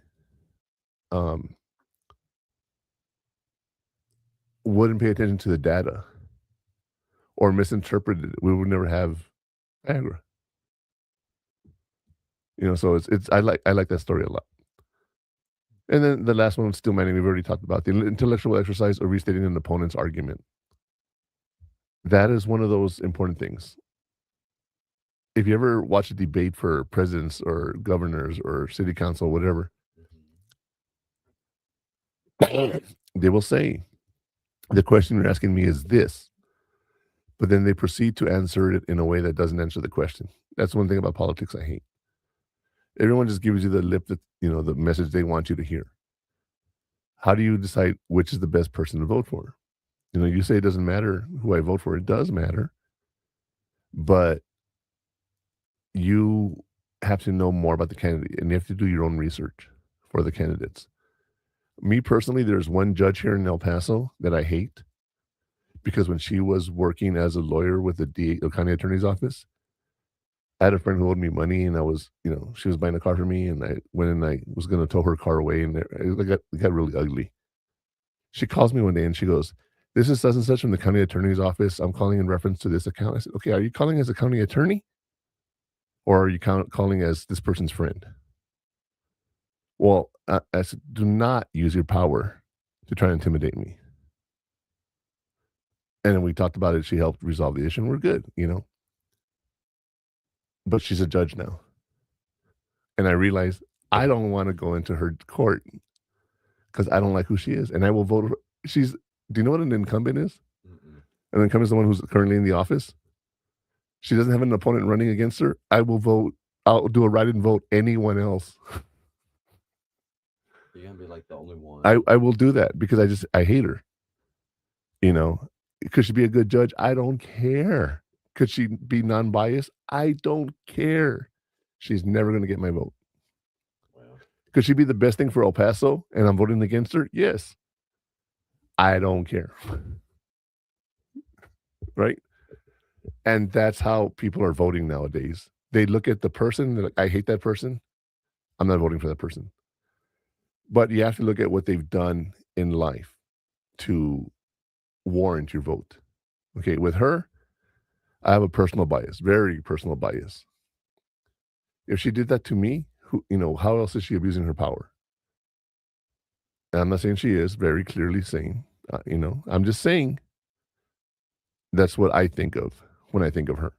S3: wouldn't pay attention to the data or misinterpreted it, we would never have Viagra. You know, so it's I like that story a lot. And then the last one, steel manning, we've already talked about the intellectual exercise of restating an opponent's argument. That is one of those important things. If you ever watch a debate for presidents or governors or city council, whatever, they will say, the question you're asking me is this, but then they proceed to answer it in a way that doesn't answer the question. That's one thing about politics I hate. Everyone just gives you the lip that, you know, the message they want you to hear. How do you decide which is the best person to vote for? You know, you say it doesn't matter who I vote for. It does matter. But you have to know more about the candidate and you have to do your own research for the candidates. Me personally, there's one judge here in El Paso that I hate because when she was working as a lawyer with the county attorney's office, I had a friend who owed me money and I was, you know, she was buying a car for me and I went and I was going to tow her car away and it got really ugly. She calls me one day and she goes, "This is such and such from the county attorney's office. I'm calling in reference to this account." I said, "Okay, are you calling as a county attorney or are you calling as this person's friend?" Well, I said, do not use your power to try and intimidate me. And then we talked about it. She helped resolve the issue and we're good, you know. But she's a judge now. And I realized I don't want to go into her court because I don't like who she is. And I will vote. Do you know what an incumbent is? An incumbent is the one who's currently in the office. She doesn't have an opponent running against her. I will vote. I'll do a write-in vote anyone else.
S1: You're gonna be like the only one.
S3: I will do that because I hate her. You know, could she be a good judge? I don't care. Could she be non-biased? I don't care. She's never going to get my vote.
S1: Wow.
S3: Could she be the best thing for El Paso and I'm voting against her? Yes. I don't care. Right? And that's how people are voting nowadays. They look at the person, they're like, I hate that person. I'm not voting for that person. But you have to look at what they've done in life to warrant your vote. Okay, with her, I have a personal bias, very personal bias. If she did that to me, how else is she abusing her power? And I'm not saying she is, very clearly saying, I'm just saying that's what I think of when I think of her.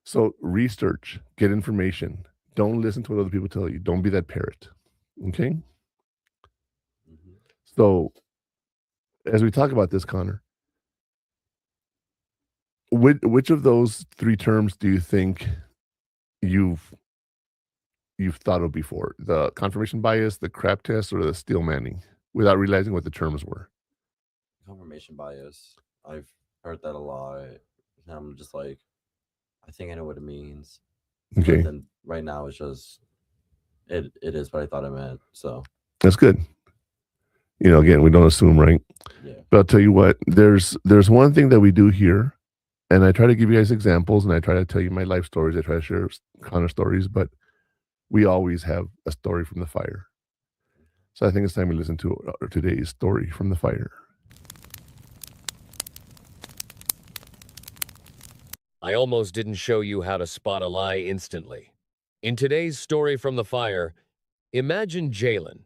S3: So research, get information. Don't listen to what other people tell you. Don't be that parrot. Okay?
S1: Mm-hmm.
S3: So as we talk about this, Connor, which of those three terms do you think you've thought of before? The confirmation bias, the CRAAP test, or the steel manning, without realizing what the terms were?
S1: Confirmation bias. I've heard that a lot. And I'm just like, I think I know what it means.
S3: Okay.
S1: But then right now it's just it is what I thought it meant. So
S3: that's good. Again, we don't assume, right?
S1: Yeah.
S3: But I'll tell you what, there's one thing that we do here, and I try to give you guys examples, and I try to tell you my life stories. I try to share Connor stories, but we always have a story from the fire. So I think it's time we listen to today's story from the fire.
S4: I almost didn't show you how to spot a lie instantly. In today's story from the fire, imagine Jalen,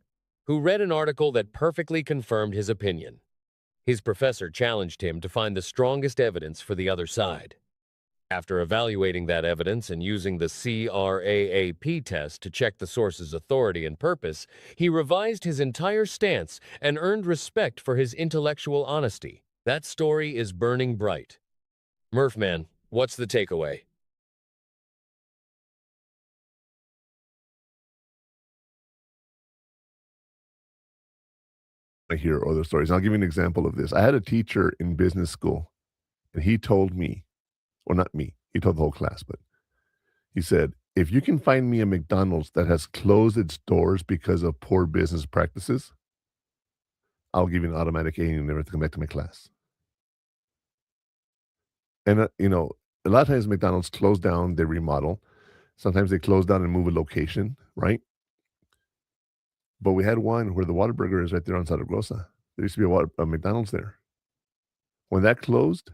S4: who read an article that perfectly confirmed his opinion. His professor challenged him to find the strongest evidence for the other side. After evaluating that evidence and using the CRAAP test to check the source's authority and purpose, he revised his entire stance and earned respect for his intellectual honesty. That story is burning bright. Murphman, what's the takeaway?
S3: I hear other stories. I'll give you an example of this. I had a teacher in business school, and he told me, or not me, he told the whole class, but he said, if you can find me a McDonald's that has closed its doors because of poor business practices, I'll give you an automatic A and you never have to come back to my class. And, a lot of times McDonald's close down, they remodel. Sometimes they close down and move a location, right? But we had one where the Whataburger is right there on Zaragoza. There used to be a McDonald's there. When that closed,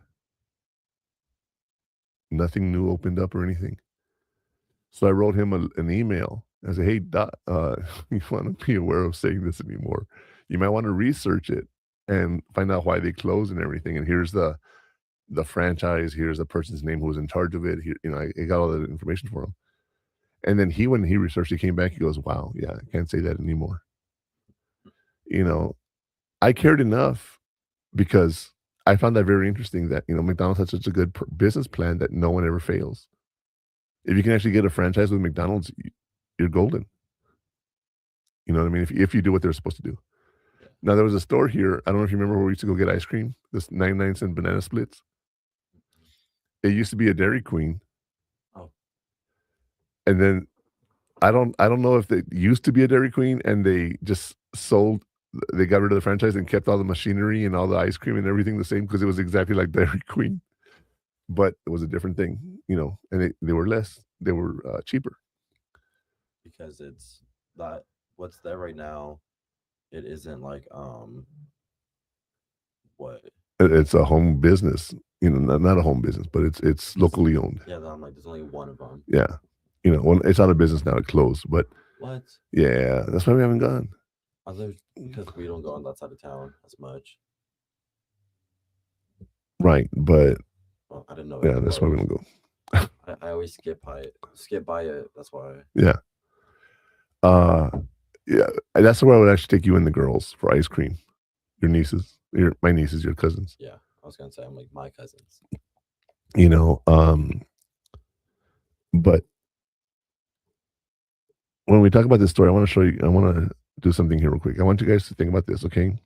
S3: nothing new opened up or anything. So I wrote him an email. I said, hey, Doc, you want to be aware of saying this anymore. You might want to research it and find out why they closed and everything. And here's the franchise. Here's the person's name who was in charge of it. Here, I got all that information for him. And then when he researched, he came back, he goes, wow, yeah, I can't say that anymore. I cared enough because I found that very interesting that, McDonald's has such a good business plan that no one ever fails. If you can actually get a franchise with McDonald's, you're golden. You know what I mean? If you do what they're supposed to do. Now, there was a store here. I don't know if you remember where we used to go get ice cream, this 99-cent banana splits. It used to be a Dairy Queen.
S1: Oh.
S3: And then I don't know if it used to be a Dairy Queen and they just they got rid of the franchise and kept all the machinery and all the ice cream and everything the same because it was exactly like Dairy Queen. But it was a different thing, and they were cheaper.
S1: Because it's that what's there right now, it isn't like what?
S3: It's a home business, not a home business, but it's locally owned.
S1: Yeah, I'm like, there's only one of them.
S3: Yeah, it's out of business now. It closed, but
S1: what?
S3: Yeah, that's why we haven't gone.
S1: Because we don't go on that side of town as much.
S3: Right, but
S1: I didn't know.
S3: Yeah, that's why we don't go.
S1: I always skip by it. That's why.
S3: Yeah. Yeah, that's where I would actually take you and the girls for ice cream. Your nieces, my nieces, your cousins.
S1: Yeah, I was gonna say I'm like my cousins.
S3: But when we talk about this story, I want to do something here real quick. I want you guys to think about this, okay?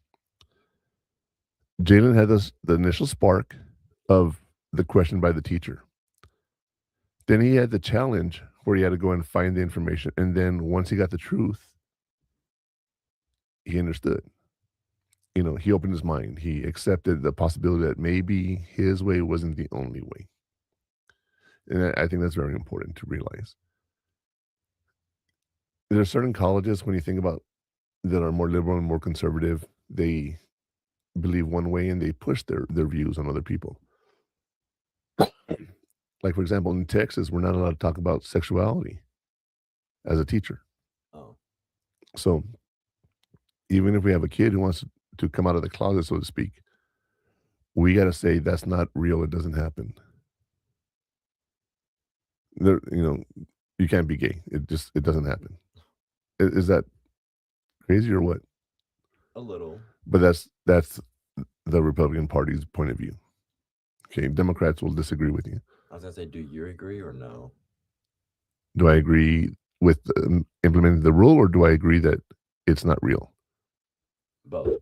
S3: Jalen had the initial spark of the question by the teacher. Then he had the challenge where he had to go and find the information. And then once he got the truth, he understood. He opened his mind. He accepted the possibility that maybe his way wasn't the only way. And I think that's very important to realize. There are certain colleges, when you think about, that are more liberal and more conservative, they believe one way and they push their views on other people. Like, for example, in Texas, we're not allowed to talk about sexuality as a teacher.
S1: Oh.
S3: So even if we have a kid who wants to come out of the closet, so to speak, we got to say that's not real. It doesn't happen. You can't be gay. It doesn't happen. Is that crazy or what?
S1: A little.
S3: But that's the Republican Party's point of view. Okay, Democrats will disagree with you.
S1: I was gonna say, do you agree or no?
S3: Do I agree with implementing the rule, or do I agree that it's not real?
S1: Both.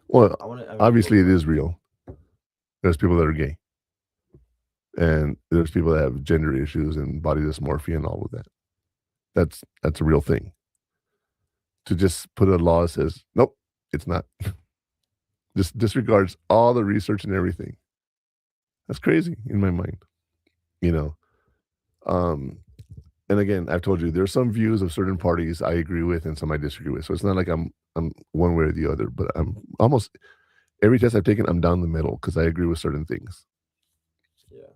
S3: Well, obviously it is real. There's people that are gay, and there's people that have gender issues and body dysmorphia and all of that. That's a real thing. To just put a law that says nope, it's not. Just disregards all the research and everything. That's crazy in my mind. And again, I've told you there's some views of certain parties I agree with and some I disagree with. So it's not like I'm one way or the other, but I'm almost every test I've taken, I'm down the middle because I agree with certain things.
S1: Yeah.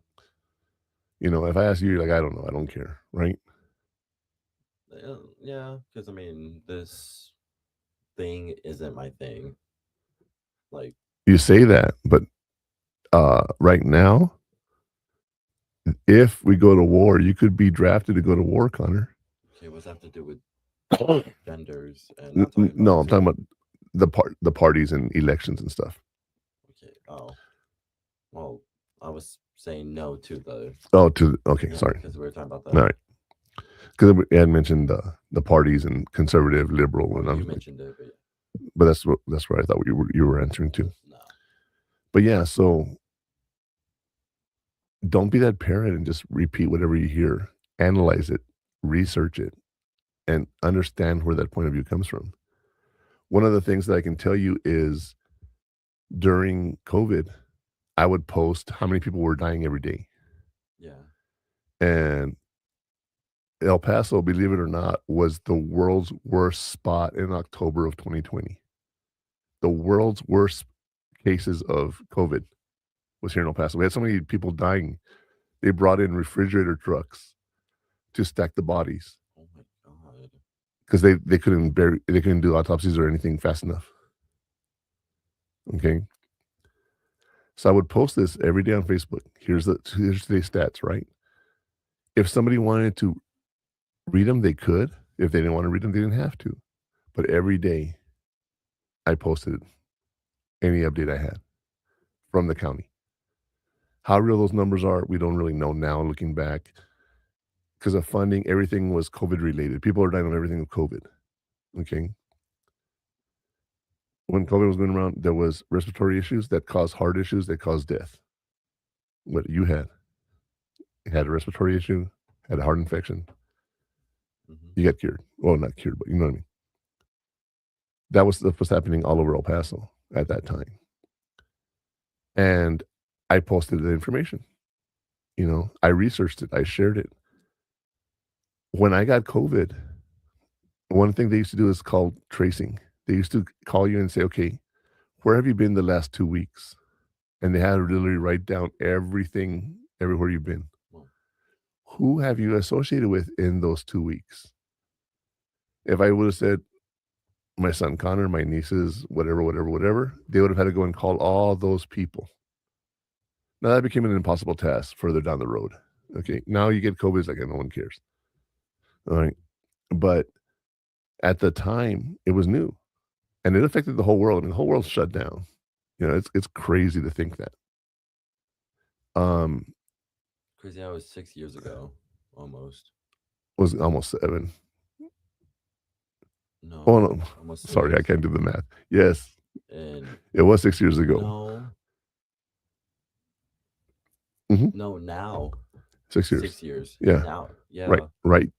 S3: If I ask you, like, I don't know, I don't care, right?
S1: Yeah, because this thing isn't my thing. Like,
S3: You say that, but right now, if we go to war, you could be drafted to go to war, Connor.
S1: Okay, what's that have to do with genders and
S3: N-
S1: not talking
S3: No,
S1: about
S3: I'm talking about the parties and elections and stuff.
S1: Okay. Oh. Well, I was saying no to the
S3: Oh, okay,
S1: yeah,
S3: sorry.
S1: because we were talking about
S3: All
S1: that.
S3: right, because we had mentioned the parties and conservative, liberal,
S1: Well,
S3: and I
S1: you
S3: was like,
S1: mentioned it, but
S3: but that's where I thought you were answering to.
S1: no.
S3: But yeah, so don't be that parent and just repeat whatever you hear. Analyze it, research it, and understand where that point of view comes from. One of the things that I can tell you is during COVID, I would post how many people were dying every day.
S1: Yeah.
S3: And El Paso, believe it or not, was the world's worst spot in October of 2020. The world's worst cases of COVID was here in El Paso. We had so many people dying. They brought in refrigerator trucks to stack the bodies
S1: Oh my god.
S3: because they couldn't do autopsies or anything fast enough. Okay. So I would post this every day on Facebook. Here's today's stats, right? If somebody wanted to read them, they could. If they didn't want to read them, they didn't have to. But every day I posted any update I had from the county. How real those numbers are, we don't really know now looking back. Because of funding, everything was COVID related. People are dying of everything with COVID. Okay. When COVID was going around, there was respiratory issues that caused heart issues that caused death. What you had a respiratory issue, had a heart infection, you got cured. Well, not cured, but you know what I mean. That was happening all over El Paso at that time. And I posted the information. You know, I researched it, I shared it. When I got COVID, one thing they used to do is called tracing. They used to call you and say, okay, where have you been the last 2 weeks? And they had to literally write down everything, everywhere you've been. Who have you associated with in those 2 weeks? If I would have said my son Connor, my nieces, whatever, they would have had to go and call all those people. Now that became an impossible task further down the road. Okay, now you get COVID, it's like no one cares. All right, but at the time it was new, and it affected the whole world. I mean, the whole world shut down. You know, it's crazy to think that.
S1: Crazy how it was 6 years ago, almost.
S3: Was almost 7.
S1: No.
S3: Oh no,
S1: Almost
S3: sorry, I
S1: 6.
S3: can't do the math. Yes,
S1: And
S3: it was 6 years ago.
S1: no. No, now.
S3: 6 years.
S1: 6 years.
S3: Yeah.
S1: Now. Yeah.
S3: Right.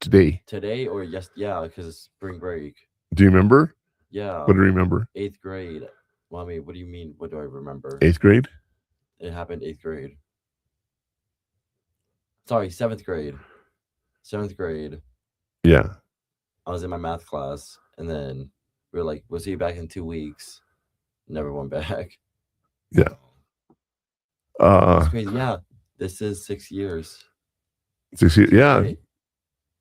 S3: Today.
S1: Today or yes, yeah, because it's spring break.
S3: Do you remember?
S1: Yeah.
S3: What do you remember?
S1: 8th grade. Well, I mean, what do you mean? What do I remember?
S3: 8th grade?
S1: It happened 8th grade. Sorry, 7th grade. 7th grade.
S3: Yeah.
S1: I was in my math class, and then we were like, "We'll see you back in 2 weeks." Never went back.
S3: Yeah.
S1: It's crazy. Yeah, this is 6 years.
S3: 6 years. Yeah,
S1: Right.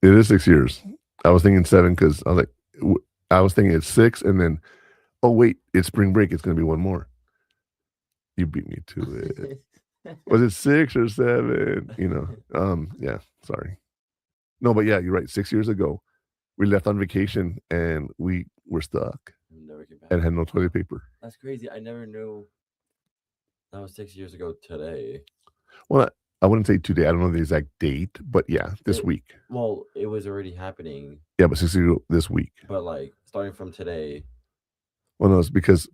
S3: it is 6 years. I was thinking 7 because I was like, I was thinking it's 6, and then, oh wait, it's spring break. It's going to be one more. You beat me to it. Was it 6 or 7? You know. Yeah. Sorry. No, but yeah, you're right. 6 years ago, we left on vacation and we were stuck
S1: Never came back.
S3: and had no toilet paper.
S1: That's crazy. I never knew that was 6 years ago today.
S3: Well, I wouldn't say today. I don't know the exact date, but yeah, this week.
S1: Well, it was already happening.
S3: Yeah, but 6 years ago this week.
S1: But like starting from today.
S3: Well, no, it's because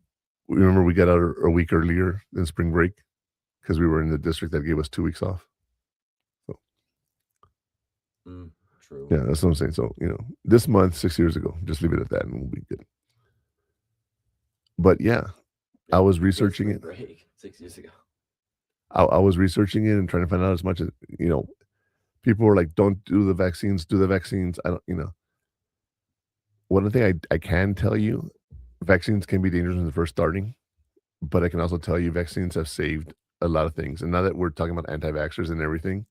S3: remember we got out a week earlier than spring break because we were in the district that gave us 2 weeks off. So.
S1: True.
S3: Yeah, that's what I'm saying. So, you know, this month, 6 years ago, just leave it at that and we'll be good. But yeah, I was researching it.
S1: Break 6 years ago.
S3: I was researching it and trying to find out as much as, you know, people were like, don't do the vaccines, do the vaccines. I don't, you know. One thing I can tell you, vaccines can be dangerous when they're first starting, but I can also tell you vaccines have saved a lot of things. And now that we're talking about anti-vaxxers and everything,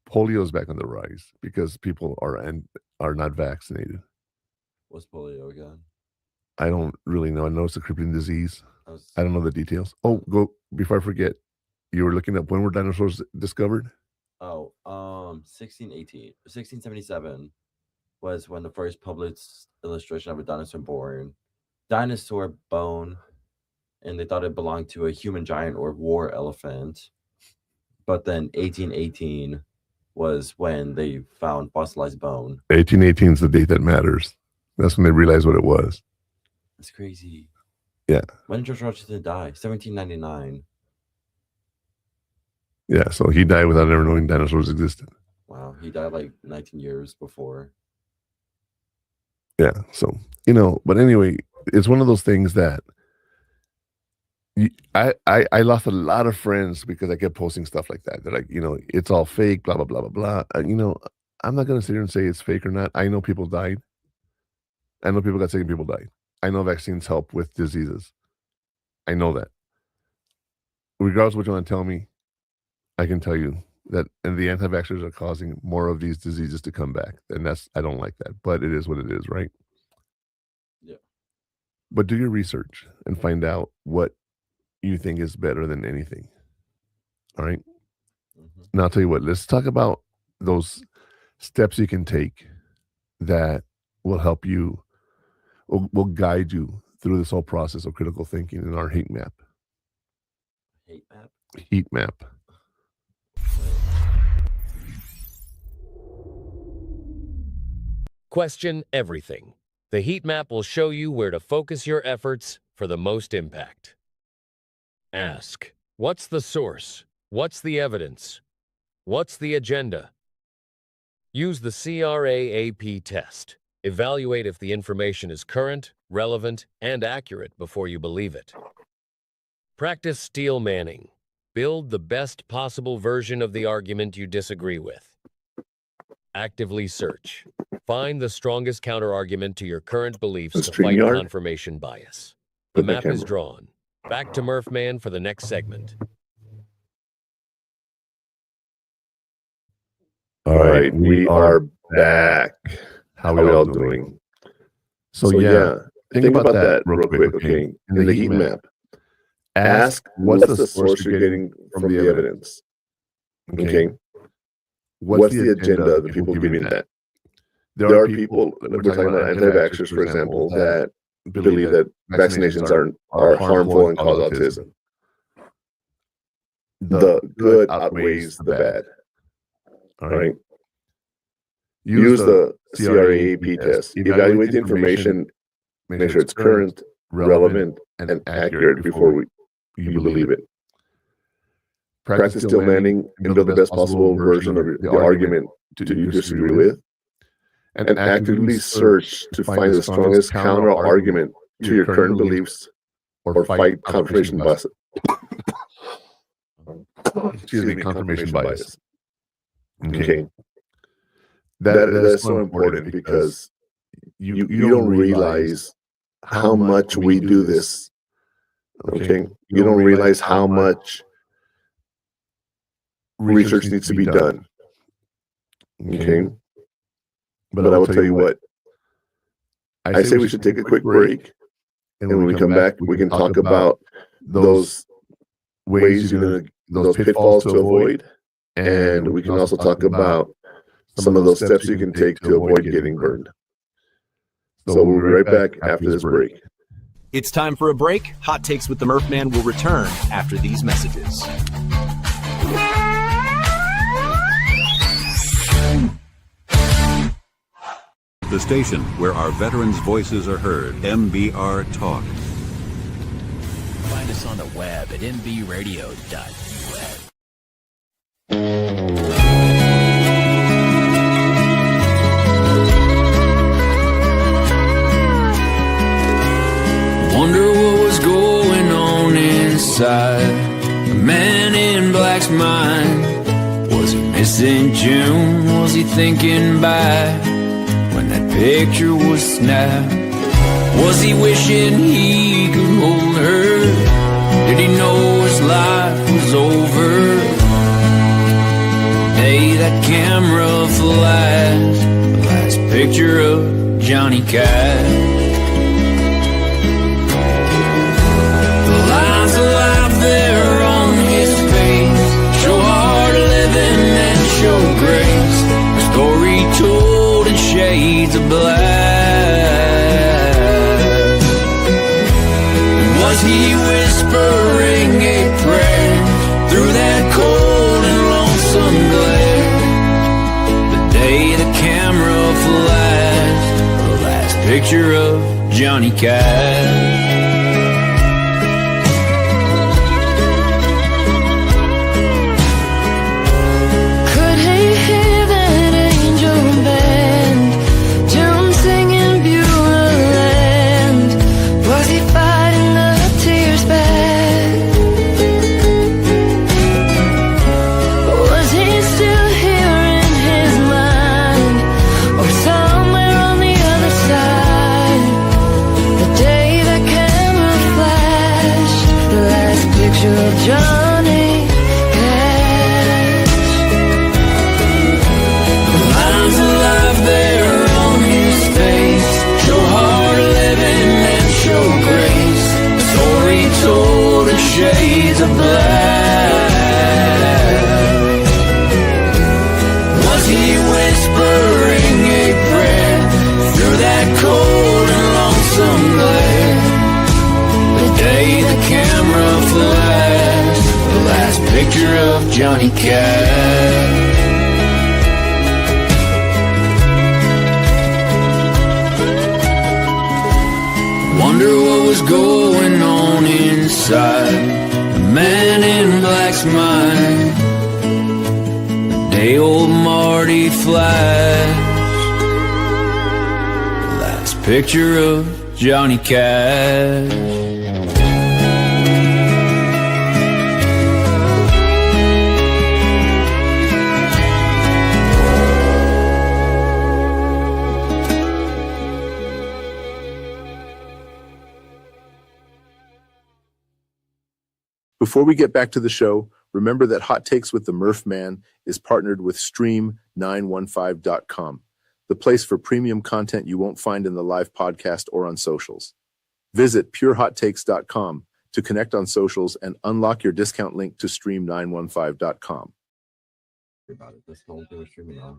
S3: polio is back on the rise because people are not vaccinated.
S1: What's polio again?
S3: I don't really know. I know it's a crippling disease. I don't know the details. Oh, go before I forget. You were looking up when were dinosaurs discovered?
S1: 1677 was when the first published illustration of a dinosaur born. Dinosaur bone, and they thought it belonged to a human giant or war elephant. But then 1818 was when they found fossilized bone.
S3: 1818 is the date that matters. That's when they realized what it was.
S1: That's crazy.
S3: Yeah.
S1: When did George Washington die? 1799.
S3: Yeah, so he died without ever knowing dinosaurs existed.
S1: Wow, he died like 19 years before.
S3: Yeah, so, but anyway, it's one of those things that I lost a lot of friends because I kept posting stuff like that. They're like, it's all fake, blah, blah, blah, blah, blah. I'm not going to sit here and say it's fake or not. I know people died. I know people got sick and people died. I know vaccines help with diseases. I know that. Regardless of what you want to tell me, I can tell you that the anti-vaxxers are causing more of these diseases to come back. And I don't like that, but it is what it is, right?
S1: Yeah.
S3: But do your research and find out what you think is better than anything. All right.
S1: Mm-hmm.
S3: Now I'll tell you what, let's talk about those steps you can take that will help you, will guide you through this whole process of critical thinking in our heat map.
S1: Heat map?
S3: Heat map.
S4: Question everything. The heat map will show you where to focus your efforts for the most impact. Ask, what's the source? What's the evidence? What's the agenda? Use the CRAAP test. Evaluate if the information is current, relevant, and accurate before you believe it. Practice steel manning. Build the best possible version of the argument you disagree with. Actively search. Find the strongest counterargument to your current beliefs to fight confirmation bias. The map is drawn. Back to Murph Man for the next segment.
S10: All right, we are back. How are we all doing? So yeah, think about that real quick, okay? In the heat map, ask what's the source you're getting from the evidence, okay? What's the agenda of the people giving that? There are people, we're talking about anti-vaxxers, for example, that believe that vaccinations are harmful and cause autism. The good outweighs the bad. All right. Use the CRAAP test. Evaluate the information. Make sure it's current, relevant, and accurate before you believe it. Practice steel manning and build the best possible version of the argument you disagree with. And actively search to find the strongest counter argument to your current beliefs or fight confirmation bias. Confirmation bias. Okay. That's so important because you don't realize how much we do this. Okay. You don't realize how much research needs to be done. Okay. But I will tell you what, I say we should take a quick break. And when we come back, we can talk about those ways those pitfalls to avoid. And we can also talk about some of those steps you can take to avoid getting burned. So we'll be right back after this break.
S5: It's time for a break. Hot Takes with the Murph Man will return after these messages.
S6: The station where our veterans' voices are heard. MBR Talk.
S7: Find us on the web at mbradio.us.
S9: Wonder what was going on inside the man in black's mind. Was he missing June? Was he thinking back when that picture was snapped? Was he wishing he could hold her? Did he know his life was over? Hey, that camera flashed the last picture of Johnny Cash. The shades of black. Was he whispering a prayer through that cold and lonesome glare? The day the camera flashed the last picture of Johnny Cash.
S2: Johnny Cash.
S9: The lines of life there on his face show hard living and show grace. The story told in shades of black. Was he whispering a prayer through that cold and lonesome glare? The day the camera flashed the last picture of Johnny Cash. Wonder what was going on inside the man in black's mind. The day old Marty flashed the last picture of Johnny Cash.
S10: Before we get back to the show, remember that Hot Takes with the Murph Man is partnered with Stream915.com, the place for premium content you won't find in the live podcast or on socials. Visit purehottakes.com to connect on socials and unlock your discount link to Stream915.com.
S1: About it. This whole thing was streaming on.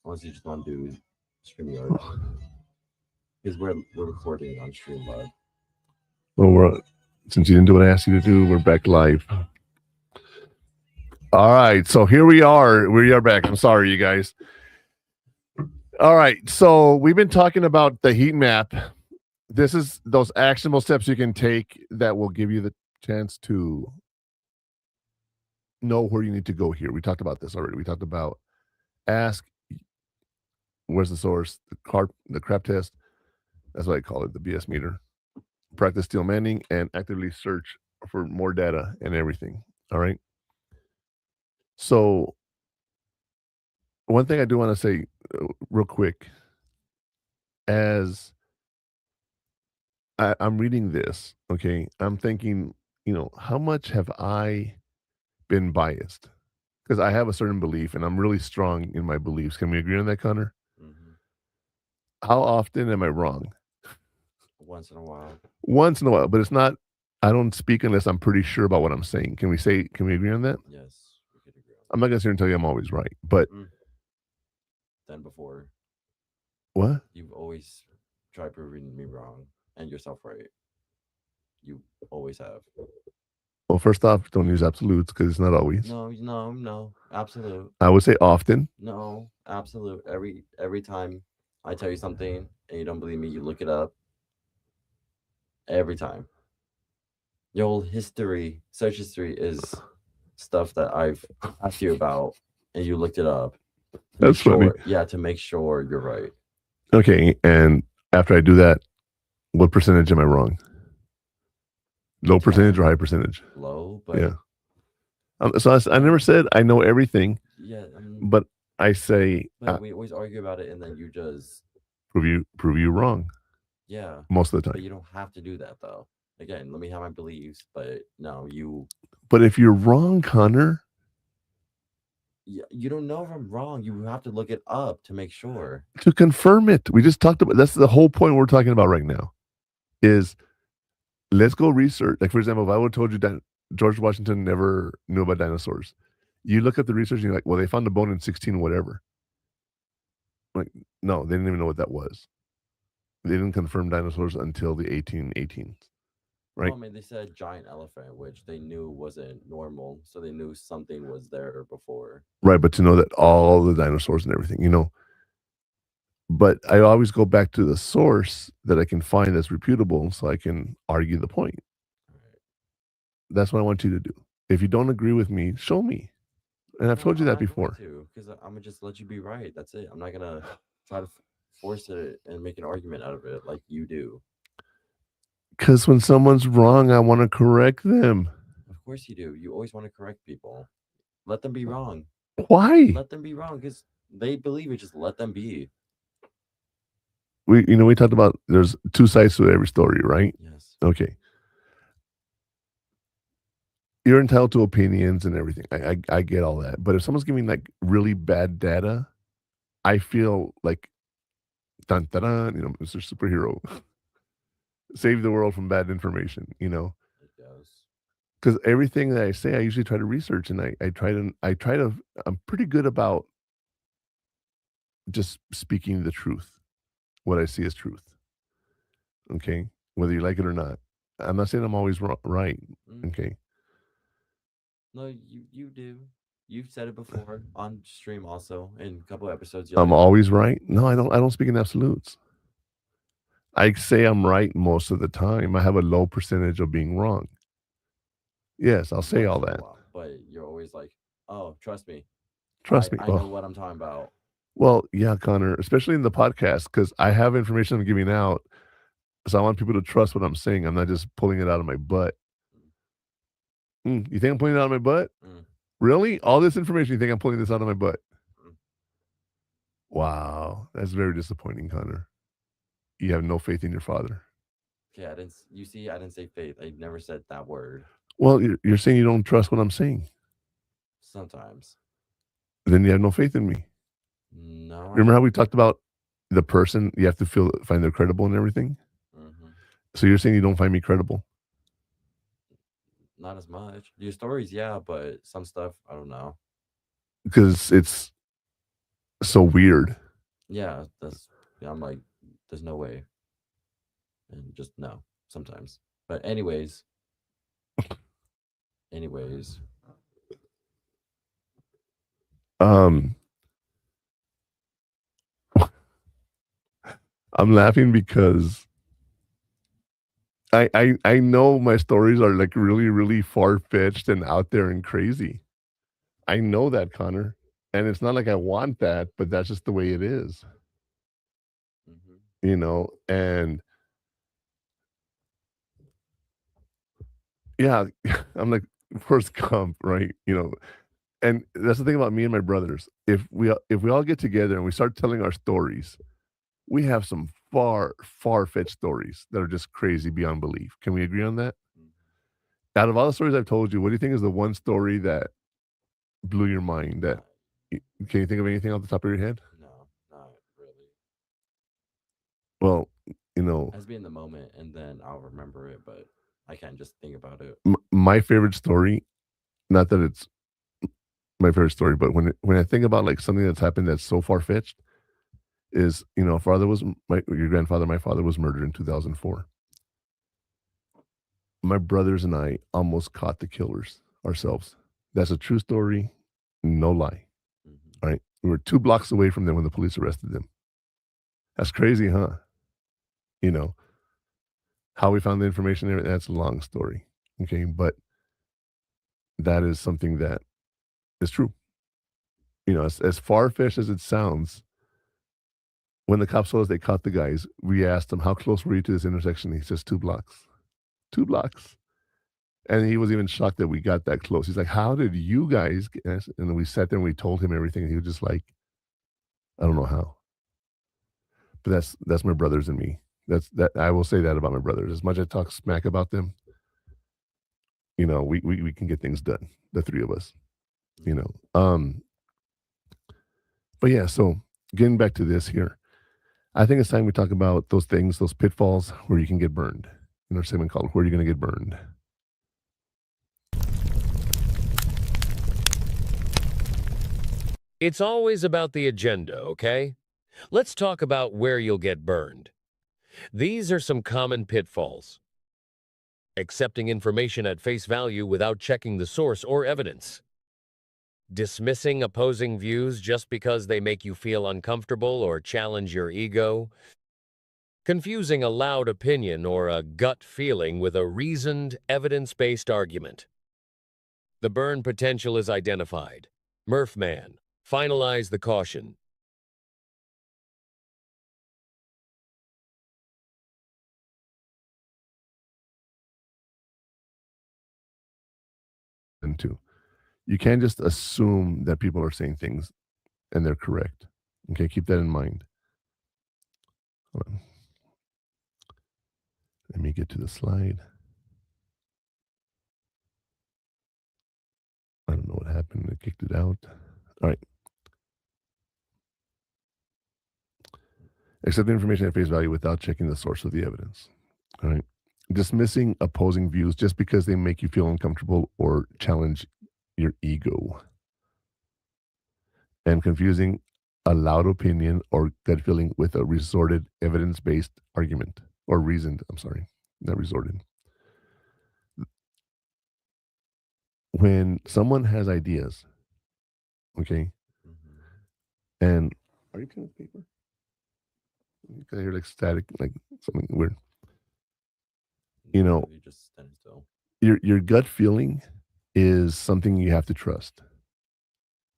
S1: Unless you just want to do StreamYard. Because we're recording on Streamlive.
S3: Well, since you didn't do what I asked you to do, we're back live. All right, so here we are. We are back. I'm sorry, you guys. All right, so we've been talking about the heat map. This is those actionable steps you can take that will give you the chance to know where you need to go here. We talked about this already. We talked about ask, where's the source, the CRAAP test. That's what I call it, the BS meter. Practice steel mending and actively search for more data and everything. All right. So one thing I do want to say real quick, as I'm reading this, okay, I'm thinking, how much have I been biased? Because I have a certain belief and I'm really strong in my beliefs. Can we agree on that, Connor?
S1: Mm-hmm.
S3: How often am I wrong?
S1: Once in a while.
S3: Once in a while, but it's not, I don't speak unless I'm pretty sure about what I'm saying. Can we agree on that?
S1: Yes, we could agree on that.
S3: I'm not going to sit here and tell you I'm always right, but.
S1: Then before.
S3: What?
S1: You've always tried proving me wrong and yourself right. You always have.
S3: Well, first off, don't use absolutes because it's not always.
S1: No. Absolute.
S3: I would say often.
S1: No, absolute. Every time I tell you something and you don't believe me, you look it up. Every time. Your whole history, search history is stuff that I've asked you about and you looked it up.
S3: That's funny.
S1: Yeah, to make sure you're right.
S3: Okay, and after I do that, what percentage am I wrong? Low percentage or high percentage?
S1: Low, but
S3: yeah. So I never said I know everything.
S1: Yeah,
S3: but I say
S1: we always argue about it, and then you just
S3: prove you wrong.
S1: Yeah,
S3: most of the time.
S1: But you don't have to do that, though. Again, let me have my beliefs, but no, you.
S3: But if you're wrong, Connor.
S1: You don't know if I'm wrong. You have to look it up to make sure.
S3: To confirm it. We just talked about, that's the whole point we're talking about right now, is let's go research. Like, for example, if I would have told you that George Washington never knew about dinosaurs, you look at the research and you're like, well, they found a bone in 16 whatever. Like, no, they didn't even know what that was. They didn't confirm dinosaurs until the 1818s, right?
S1: Well, I mean, they said giant elephant, which they knew wasn't normal, so they knew something was there before.
S3: Right, but to know that all the dinosaurs and everything, but I always go back to the source that I can find that's reputable so I can argue the point.
S1: Right.
S3: That's what I want you to do. If you don't agree with me, show me. And I've told you that before.
S1: Because I'm gonna just let you be right. That's it. I'm not gonna try to force it and make an argument out of it like you do.
S3: Because when someone's wrong, I want to correct them.
S1: Of course you do. You always want to correct people. Let them be wrong.
S3: Why?
S1: Let them be wrong because they believe it. Just let them be.
S3: We talked about there's two sides to every story, right?
S1: Yes.
S3: Okay. You're entitled to opinions and everything. I get all that. But if someone's giving like really bad data, I feel like dun dun dun, Mr. Superhero. Save the world from bad information,
S1: It does.
S3: Because everything that I say, I usually try to research, and I'm pretty good about just speaking the truth. What I see is truth. Okay, whether you like it or not. I'm not saying I'm always right. Okay.
S1: No, you do. You've said it before on stream, also in a couple episodes.
S3: I'm always right. No, I don't speak in absolutes. I say I'm right most of the time. I have a low percentage of being wrong. Yes, I'll say all that.
S1: But you're always like, oh, trust me.
S3: Trust me.
S1: I know what I'm talking about.
S3: Well, yeah, Connor, especially in the podcast, because I have information I'm giving out. So I want people to trust what I'm saying. I'm not just pulling it out of my butt. You think I'm pulling it out of my butt? Really? All this information, you think I'm pulling this out of my butt? Wow. That's very disappointing, Connor. You have no faith in your father.
S1: Okay, I didn't say faith. I never said that word.
S3: Well, you're saying you don't trust what I'm saying.
S1: Sometimes.
S3: Then you have no faith in me.
S1: No.
S3: Remember how we talked about the person, you have to find they're credible and everything?
S1: Mm-hmm.
S3: So you're saying you don't find me credible?
S1: Not as much. Your stories, yeah, but some stuff, I don't know.
S3: Because it's so weird.
S1: Yeah, I'm like, there's no way. And just no, sometimes. But anyways.
S3: I'm laughing because I know my stories are like really, really far-fetched and out there and crazy. I know that, Connor. And it's not like I want that, but that's just the way it is. And yeah, I'm like Forrest Gump, right? And that's the thing about me and my brothers. If we all get together and we start telling our stories, we have some far-fetched stories that are just crazy beyond belief. Can we agree on that? Out of all the stories I've told you, what do you think is the one story that blew your mind? Can you think of anything off the top of your head?
S1: No, not really.
S3: Well,
S1: Has been in the moment, and then I'll remember it, but I can't just think about it.
S3: My favorite story, not that it's my favorite story, but when I think about like something that's happened that's so far-fetched, is your grandfather, my father was murdered in 2004. My brothers and I almost caught the killers ourselves. That's a true story, no lie. Right? We were 2 blocks away from them when the police arrested them. That's crazy, huh? How we found the information there, that's a long story. Okay, but that is something that is true. As far-fetched as it sounds, when the cops told us they caught the guys, we asked them, how close were you to this intersection? He says 2 blocks. 2 blocks. And he was even shocked that we got that close. He's like, how did you guys get us? And then we sat there and we told him everything. And he was just like, I don't know how. But that's my brothers and me. I will say that about my brothers. As much as I talk smack about them, we can get things done. The 3 of us. But yeah, so getting back to this here. I think it's time we talk about those things, those pitfalls where you can get burned. In our segment called Where Are You Going to Get Burned?
S4: It's always about the agenda, okay? Let's talk about where you'll get burned. These are some common pitfalls. Accepting information at face value without checking the source or evidence. Dismissing opposing views just because they make you feel uncomfortable or challenge your ego. Confusing a loud opinion or a gut feeling with a reasoned, evidence-based argument. The burn potential is identified. Murphman, finalize the caution.
S3: And two, you can't just assume that people are saying things and they're correct. Okay, keep that in mind. Hold on. Let me get to the slide. I don't know what happened. I kicked it out. All right. Accept the information at face value without checking the source of the evidence. All right. Dismissing opposing views just because they make you feel uncomfortable or challenge your ego. And confusing a loud opinion or gut feeling with a resorted evidence-based argument or reasoned, I'm sorry, not resorted. When someone has ideas, okay, and are you playing with paper? You can hear like static, like something weird. You know,
S1: You just stand still.
S3: your gut feeling is something you have to trust.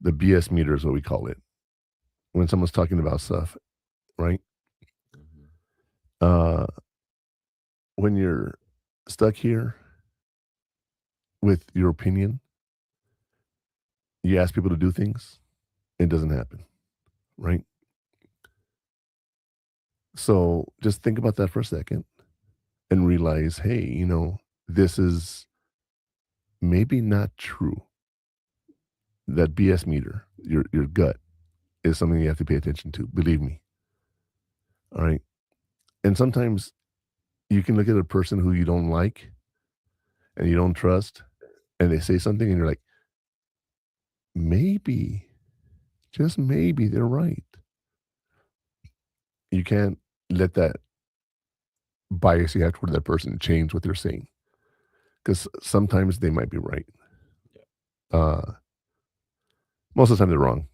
S3: The BS meter is what we call it. When someone's talking about stuff, right? When you're stuck here with your opinion, you ask people to do things, it doesn't happen, right? So just think about that for a second and realize, hey, you know, this is maybe not true. That BS meter, your gut, is something you have to pay attention to. Believe me. All right. And sometimes you can look at a person who you don't like and you don't trust, and they say something, and you're like, maybe, just maybe they're right. You can't let that bias you have toward that person change what they're saying, because sometimes they might be right. Most of the time they're wrong.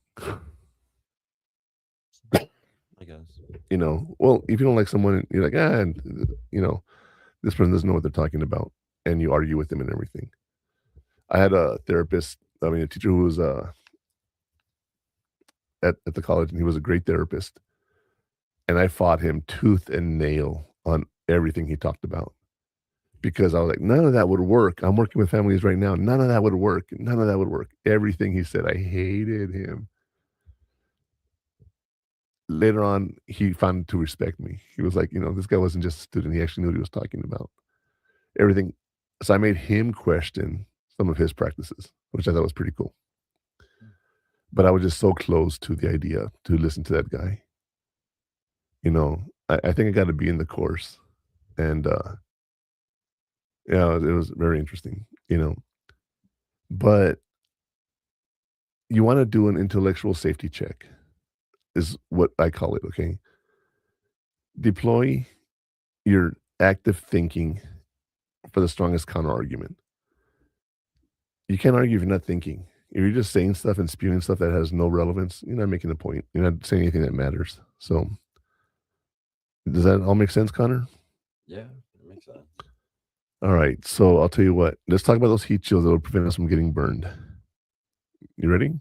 S1: I guess.
S3: You know, well, if you don't like someone, you're like, you know, this person doesn't know what they're talking about, and you argue with them and everything. I had a therapist, a teacher who was at the college, and he was a great therapist. And I fought him tooth and nail on everything he talked about, because I was like, none of that would work. I'm working with families right now. None of that would work. None of that would work. Everything he said, I hated him. Later on, he found to respect me. He was like, you know, this guy wasn't just a student. He actually knew what he was talking about. Everything. So I made him question some of his practices, which I thought was pretty cool. But I was just so close to the idea to listen to that guy. You know, I think I got to be in the course. And yeah, it was very interesting, you know. But you want to do an intellectual safety check, is what I call it, okay? Deploy your active thinking for the strongest counter argument. You can't argue if you're not thinking. If you're just saying stuff and spewing stuff that has no relevance, you're not making a point. You're not saying anything that matters. So, does that all make sense, Connor?
S1: Yeah, it makes sense.
S3: All right. So, I'll tell you what. Let's talk about those heat shields that will prevent us from getting burned. You ready?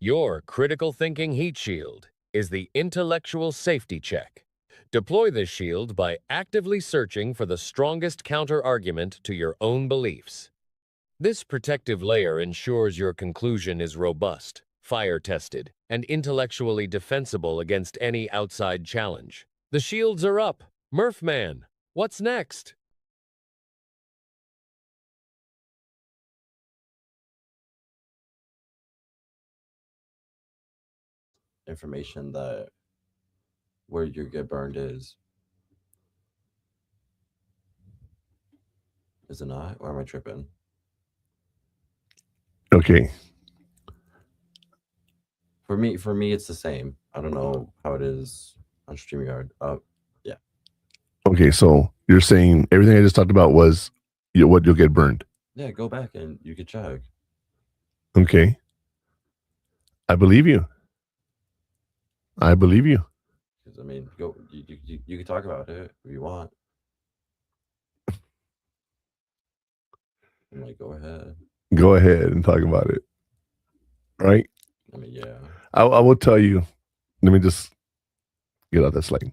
S4: Your critical thinking heat shield is the intellectual safety check. Deploy this shield by actively searching for the strongest counter-argument to your own beliefs. This protective layer ensures your conclusion is robust, fire-tested, and intellectually defensible against any outside challenge. The shields are up. Murphman, what's next?
S1: Information that where your get burned is Is it not? Or am I tripping?
S3: Okay.
S1: For me, it's the same. I don't know how it is on StreamYard. Yeah.
S3: Okay, so you're saying everything I just talked about was what you'll get burned.
S1: Yeah, go back and you can check.
S3: Okay. I believe you. I believe you.
S1: Because, I mean, go. You can talk about it if you want. I'm like, go ahead.
S3: Go ahead and talk about it. Right?
S1: I mean, yeah.
S3: I will tell you. Let me just get out that slide.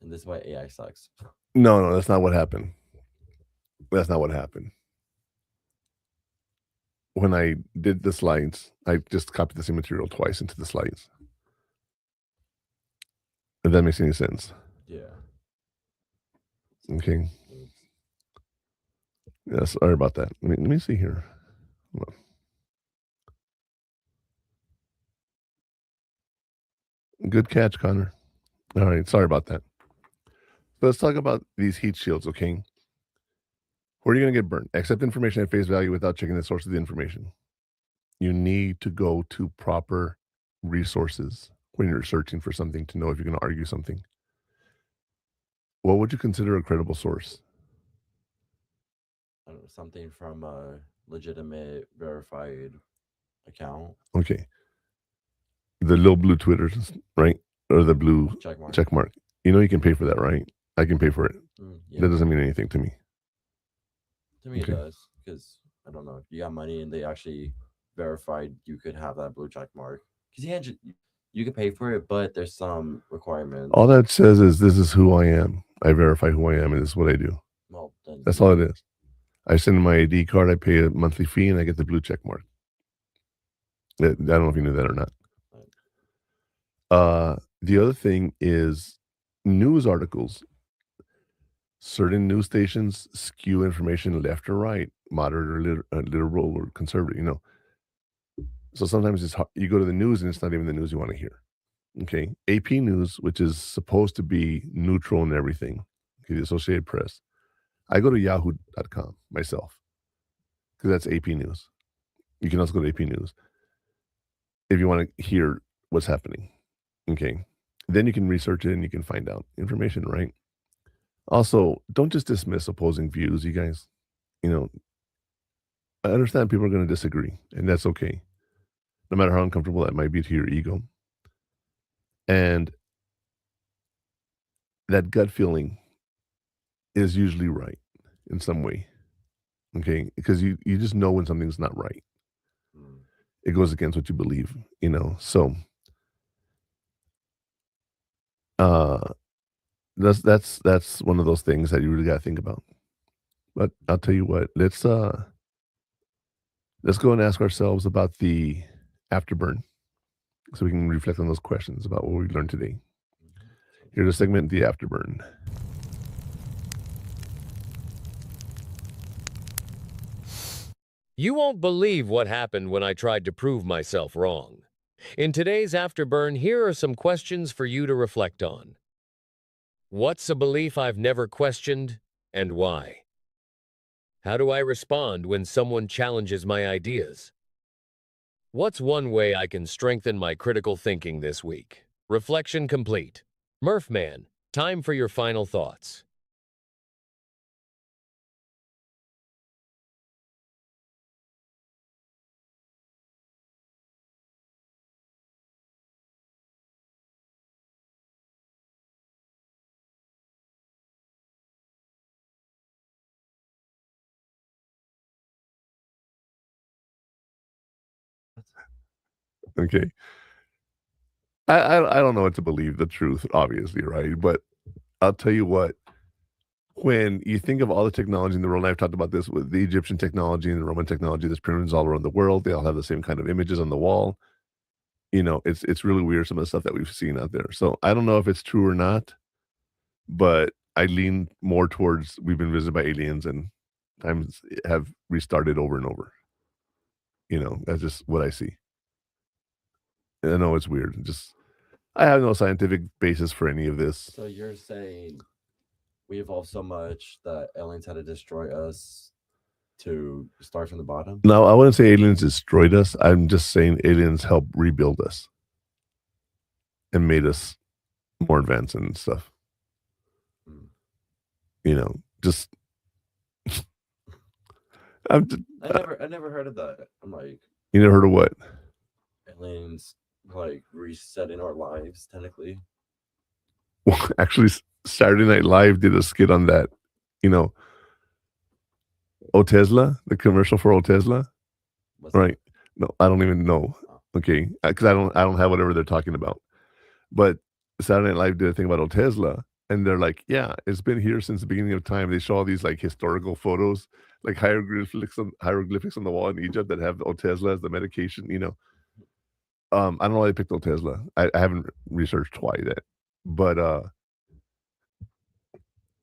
S1: And this is why AI sucks.
S3: No, that's not what happened. That's not what happened. When I did the slides, I just copied the same material twice into the slides. If that makes any sense.
S1: Yeah.
S3: Okay. Yeah, sorry about that. Let me see here. Hold on. Good catch, Connor. All right, sorry about that. So let's talk about these heat shields, okay? Where are you going to get burned? Accept information at face value without checking the source of the information. You need to go to proper resources when you're searching for something to know if you're going to argue something. What would you consider a credible source?
S1: I don't know, something from a legitimate, verified account.
S3: Okay. The little blue Twitters, right? Or the blue check mark. You know you can pay for that, right? I can pay for it.
S1: Yeah.
S3: That doesn't mean anything to me.
S1: To me, it does. Because, I don't know, if you got money and they actually verified you could have that blue check mark. Because you could pay for it, but there's some requirements.
S3: All that says is this is who I am. I verify who I am, and this is what I do.
S1: Well, then,
S3: that's all it is. I send my ID card, I pay a monthly fee, and I get the blue check mark. I don't know if you knew that or not. The other thing is news articles. Certain news stations skew information left or right, moderate or liberal or conservative, you know. So sometimes it's hard. You go to the news and it's not even the news you want to hear. Okay. AP News, which is supposed to be neutral and everything, okay, the Associated Press. I go to yahoo.com myself because that's AP News. You can also go to AP News if you want to hear what's happening. Okay. Then you can research it and you can find out information, right? Also, don't just dismiss opposing views, you guys. You know, I understand people are going to disagree, and that's okay, no matter how uncomfortable that might be to your ego. And that gut feeling is usually right in some way, okay? Because you just know when something's not right. It goes against what you believe, you know? So, that's one of those things that you really got to think about. But I'll tell you what, let's go and ask ourselves about the afterburn so we can reflect on those questions about what we learned today. Here's a segment, the afterburn.
S4: You won't believe what happened when I tried to prove myself wrong. In today's afterburn, here are some questions for you to reflect on. What's a belief I've never questioned, and why? How do I respond when someone challenges my ideas? What's one way I can strengthen my critical thinking this week? Reflection complete. Murphman, time for your final thoughts.
S3: Okay. I don't know what to believe, the truth, obviously, right? But I'll tell you what, when you think of all the technology in the world, and I've talked about this with the Egyptian technology and the Roman technology, there's pyramids all around the world. They all have the same kind of images on the wall. You know, it's really weird, some of the stuff that we've seen out there. So I don't know if it's true or not, but I lean more towards we've been visited by aliens and times have restarted over and over. You know, that's just what I see. And I know it's weird. I have no scientific basis for any of this.
S1: So you're saying we evolved so much that aliens had to destroy us to start from the bottom?
S3: No, I wouldn't say aliens destroyed us. I'm just saying aliens helped rebuild us and made us more advanced and stuff. You know, just
S1: I never heard of that. I'm like,
S3: you never heard of what?
S1: Aliens like resetting our lives technically.
S3: Well, actually, Saturday Night Live did a skit on that. You know, Otesla, the commercial for Otesla, right? No, I don't even know. Okay, because I don't have whatever they're talking about. But Saturday Night Live did a thing about Otesla, and they're like, yeah, it's been here since the beginning of time. They show all these like historical photos, like hieroglyphics on the wall in Egypt that have Otesla as the medication. You know, I don't know why they picked Otesla. I haven't researched why that, but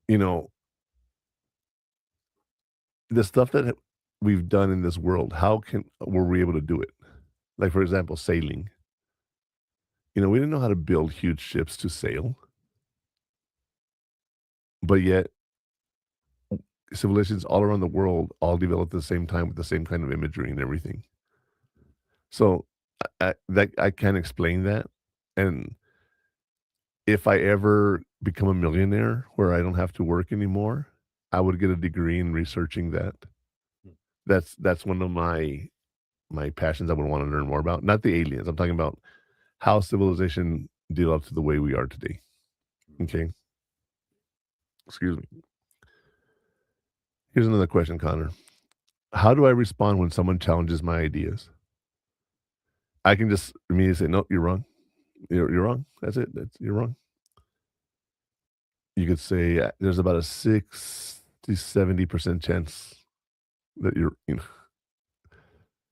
S3: you know, the stuff that we've done in this world, were we able to do it? Like, for example, sailing. You know, we didn't know how to build huge ships to sail, but yet civilizations all around the world all developed at the same time with the same kind of imagery and everything. So I can't explain that. And if I ever become a millionaire where I don't have to work anymore, I would get a degree in researching that. That's one of my passions I would want to learn more about. Not the aliens. I'm talking about how civilization developed to the way we are today. Okay. Excuse me. Here's another question, Connor. How do I respond when someone challenges my ideas? I can just immediately say, no, you're wrong. You're wrong. That's it. You're wrong. You could say there's about a 60-70% chance that you know.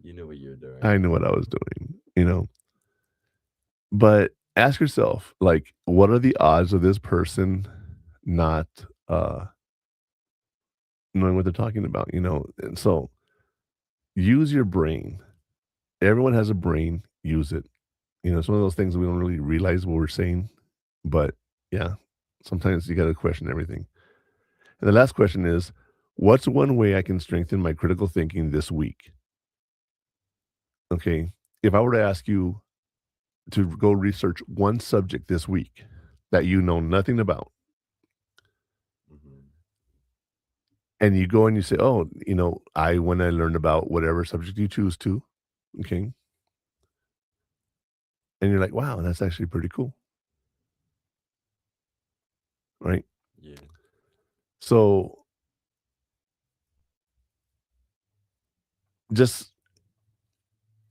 S1: You knew what you were doing.
S3: I knew what I was doing, you know. But ask yourself, like, what are the odds of this person not knowing what they're talking about, you know? And so use your brain. Everyone has a brain. Use it. You know, it's one of those things we don't really realize what we're saying. But yeah, sometimes you got to question everything. And the last question is, what's one way I can strengthen my critical thinking this week? Okay. If I were to ask you to go research one subject this week that you know nothing about, and you go and you say, oh, you know, when I learned about whatever subject you choose to, okay. And you're like, wow, that's actually pretty cool. Right?
S1: Yeah.
S3: So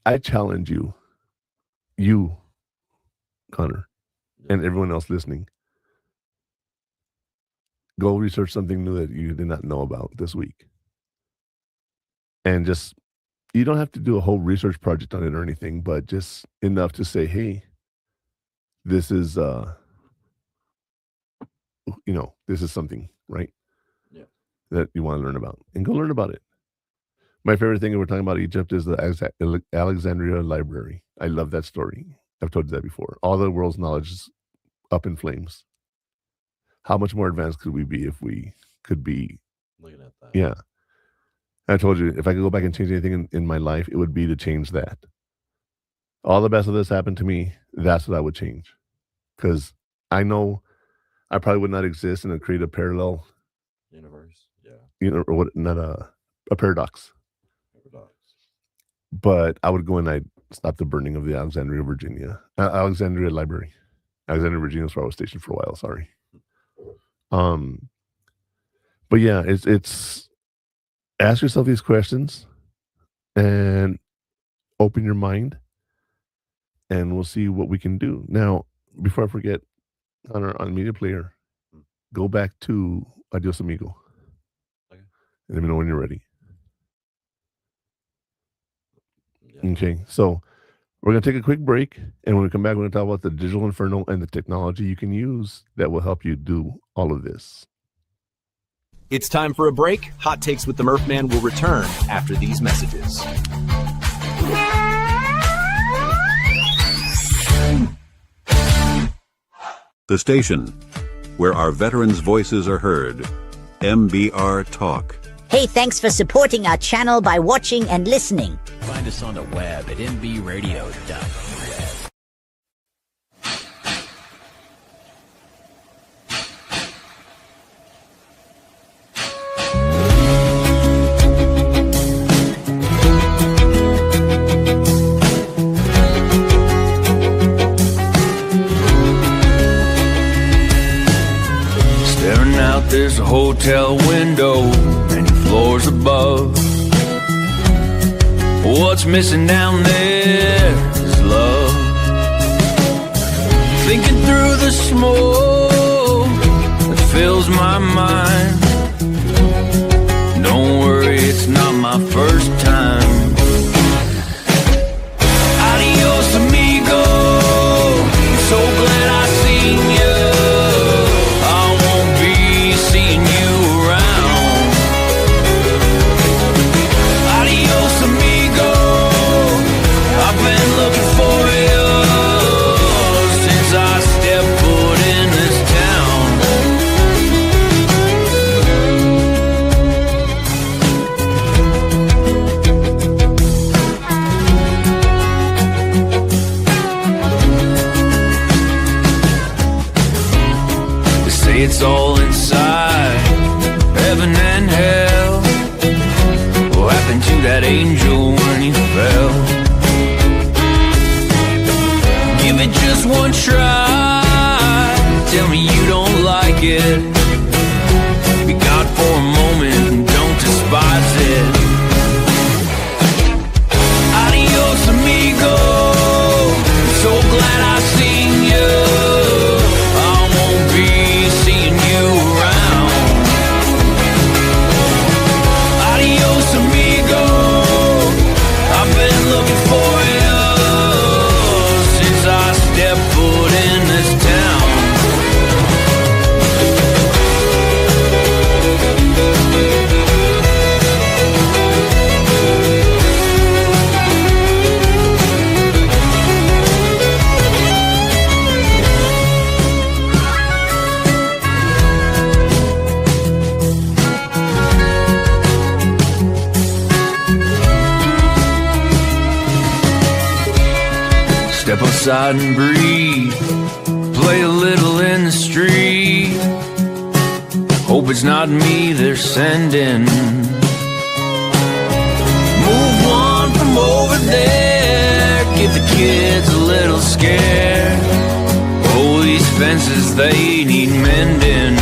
S3: I challenge you, Connor, and everyone else listening, go research something new that you did not know about this week. And you don't have to do a whole research project on it or anything, but just enough to say, hey, this is, this is something, right?
S1: Yeah.
S3: That you want to learn about, and go learn about it. My favorite thing, if we're talking about Egypt, is the Alexandria Library. I love that story. I've told you that before. All the world's knowledge is up in flames. How much more advanced could we be if we could be
S1: looking at that?
S3: Yeah. I told you, if I could go back and change anything in my life, it would be to change that. All the best of this happened to me. That's what I would change. Because I know I probably would not exist and create a parallel
S1: universe. Yeah.
S3: You know, or what? Not a paradox. But I would go and I'd stop the burning of the Alexandria Library. Alexandria, Virginia is where I was stationed for a while. Sorry. But yeah, it's ask yourself these questions and open your mind, and we'll see what we can do. Now, before I forget, on Media Player, go back to Adios Amigo.
S1: Okay.
S3: And let me know when you're ready. Okay, so we're going to take a quick break, and when we come back, we're going to talk about the digital inferno and the technology you can use that will help you do all of this.
S5: It's time for a break. Hot Takes with the Murph Man will return after these messages.
S6: The station where our veterans' voices are heard. MBR Talk.
S11: Hey, thanks for supporting our channel by watching and listening.
S7: Find us on the web at nbradio.us.
S9: Staring out, there's a hotel window, many floors above. What's missing down there is love. Thinking through the smoke that fills my mind. Don't worry, it's not my first time. Adios, amigo. I'm so glad I seen you. I won't be seeing you around. Adios, amigo. I've been looking for you since I stepped foot in this town. They say it's all inside, heaven and hell. What happened to that angel when he fell? Give it just one try. Tell me you don't like it. Be God for a moment and don't despise it. Adios, amigo. I'm so glad I seen you. I won't be seeing you around. Adios, amigo. I've been looking for you since I stepped foot in this town. Step outside and breathe. Play a little in the street. Hope it's not me they're sending. Move on from over there. Give the kids a little scare. Oh, these fences, they need mending.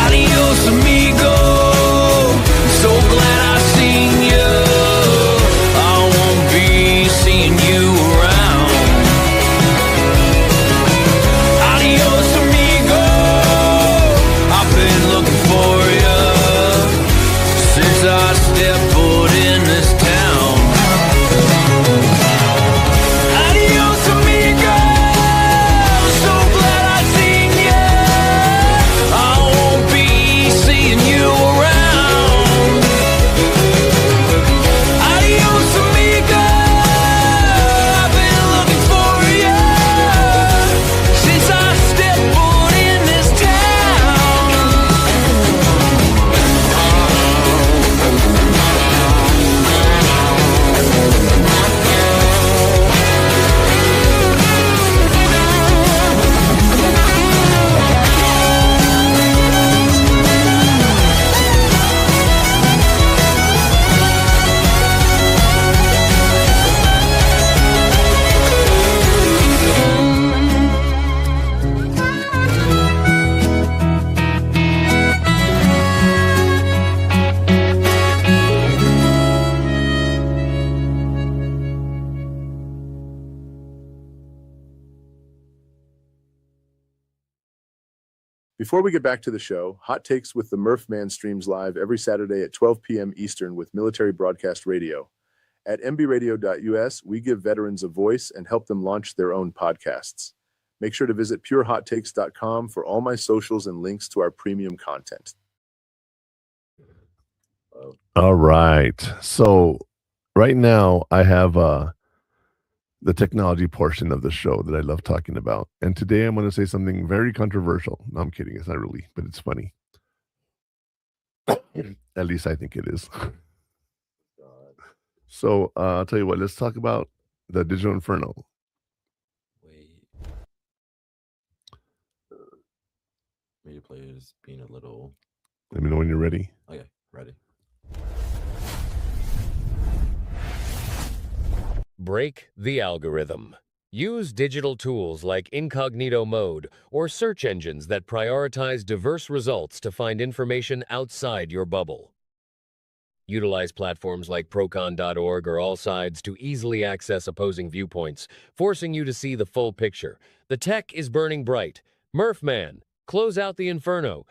S9: Adios, amigo. I'm so glad I seen you. I won't be seeing you around. Adios, amigo. I've been looking for you since I stepped foot in this town. Adios, amigo. So glad I seen you. I won't be seeing you around. Adios, amigo. I've been looking for you since I stepped foot in this town.
S10: Before we get back to the show, Hot Takes with the Murph Man streams live every Saturday at 12 p.m. Eastern with Military Broadcast Radio. At mbradio.us, we give veterans a voice and help them launch their own podcasts. Make sure to visit purehottakes.com for all my socials and links to our premium content.
S3: All right. So right now I have the technology portion of the show that I love talking about. And today I'm going to say something very controversial. No, I'm kidding. It's not really, but it's funny. At least I think it is. So I'll tell you what, let's talk about the digital inferno.
S1: Wait. Media players being a little.
S3: Let me know when you're ready.
S1: Okay, ready.
S4: Break the algorithm. Use digital tools like incognito mode or search engines that prioritize diverse results to find information outside your bubble. Utilize platforms like procon.org or AllSides to easily access opposing viewpoints, forcing you to see the full picture. The tech is burning bright. Murphman, close out the inferno.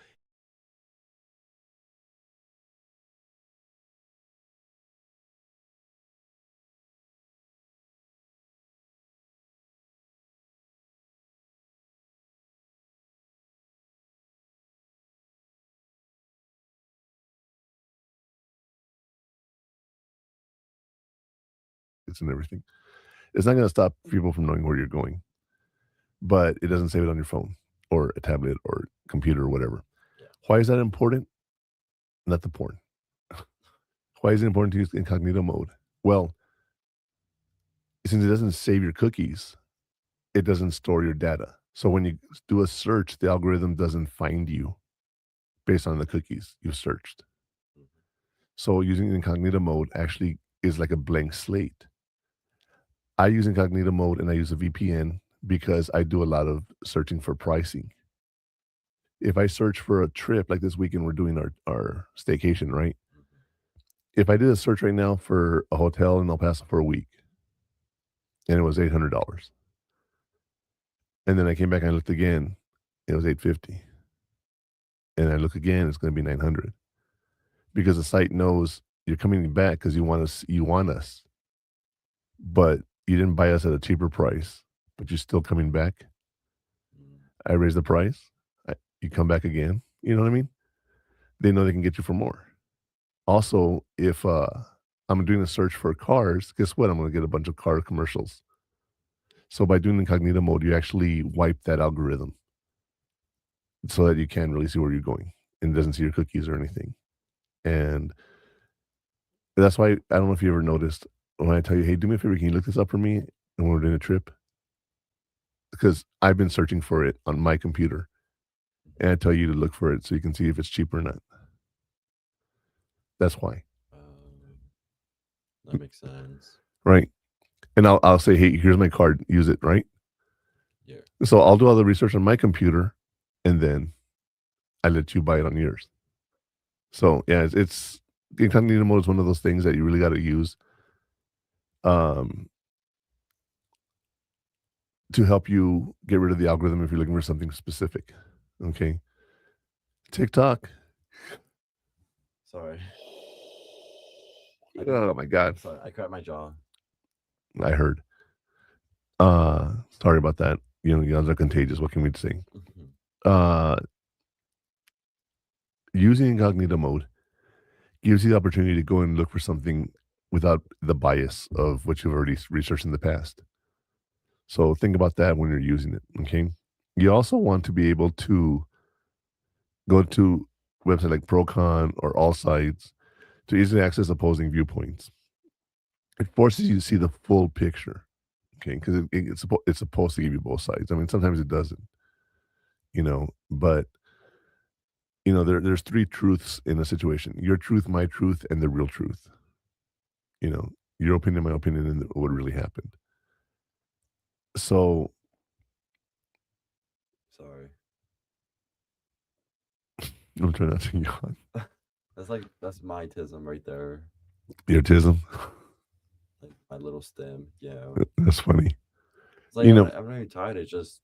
S3: And everything. It's not going to stop people from knowing where you're going, but it doesn't save it on your phone or a tablet or computer or whatever.
S1: Yeah.
S3: Why is that important? Not the porn. Why is it important to use incognito mode? Well, since it doesn't save your cookies, it doesn't store your data. So when you do a search, the algorithm doesn't find you based on the cookies you've searched. So using incognito mode actually is like a blank slate. I use incognito mode and I use a VPN because I do a lot of searching for pricing. If I search for a trip, like this weekend, we're doing our staycation, right? If I did a search right now for a hotel in El Paso for a week, and it was $800, and then I came back and I looked again, it was $850, and I look again, it's going to be $900, because the site knows you're coming back because you want us, but you didn't buy us at a cheaper price, but you're still coming back. I raise the price, you come back again. You know what I mean? They know they can get you for more. Also, if I'm doing a search for cars, guess what? I'm going to get a bunch of car commercials. So by doing incognito mode, you actually wipe that algorithm so that you can't really see where you're going and it doesn't see your cookies or anything. And that's why, I don't know if you ever noticed, when I tell you, hey, do me a favor, can you look this up for me? And when we're doing a trip, because I've been searching for it on my computer, and I tell you to look for it so you can see if it's cheap or not. That's why.
S1: That makes sense.
S3: Right. And I'll say, hey, here's my card, use it, right?
S1: Yeah.
S3: So I'll do all the research on my computer, and then I let you buy it on yours. So yeah, it's incognito mode is one of those things that you really got to use to help you get rid of the algorithm if you're looking for something specific. Okay. TikTok.
S1: Sorry.
S3: Oh my God.
S1: Sorry, I cracked my jaw.
S3: I heard. Sorry about that. You know, yawns are contagious. What can we say? Using incognito mode gives you the opportunity to go and look for something without the bias of what you've already researched in the past. So think about that when you're using it. Okay. You also want to be able to go to websites like Procon or AllSides to easily access opposing viewpoints. It forces you to see the full picture, okay? Because it's supposed to give you both sides. I mean, sometimes it doesn't, you know. But you know, there's three truths in a situation: your truth, my truth, and the real truth. You know, your opinion, my opinion, and what really happened. So,
S1: sorry.
S3: I'm trying not to yawn.
S1: That's my tism right there.
S3: Your tism.
S1: Like my little stem, yeah.
S3: That's funny.
S1: It's like,
S3: you know,
S1: I'm not even tired. It's just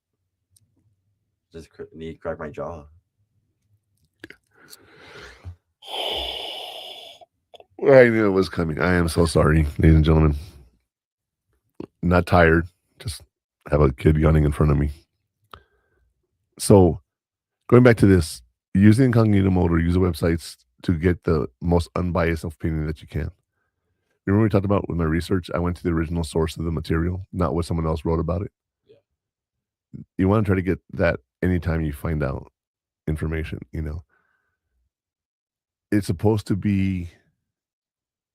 S1: need to crack my jaw.
S3: I knew it was coming. I am so sorry, ladies and gentlemen. Not tired. Just have a kid yawning in front of me. So, going back to this, use the incognito mode or use the websites to get the most unbiased opinion that you can. Remember we talked about with my research, I went to the original source of the material, not what someone else wrote about it.
S1: Yeah.
S3: You want to try to get that anytime you find out information, It's supposed to be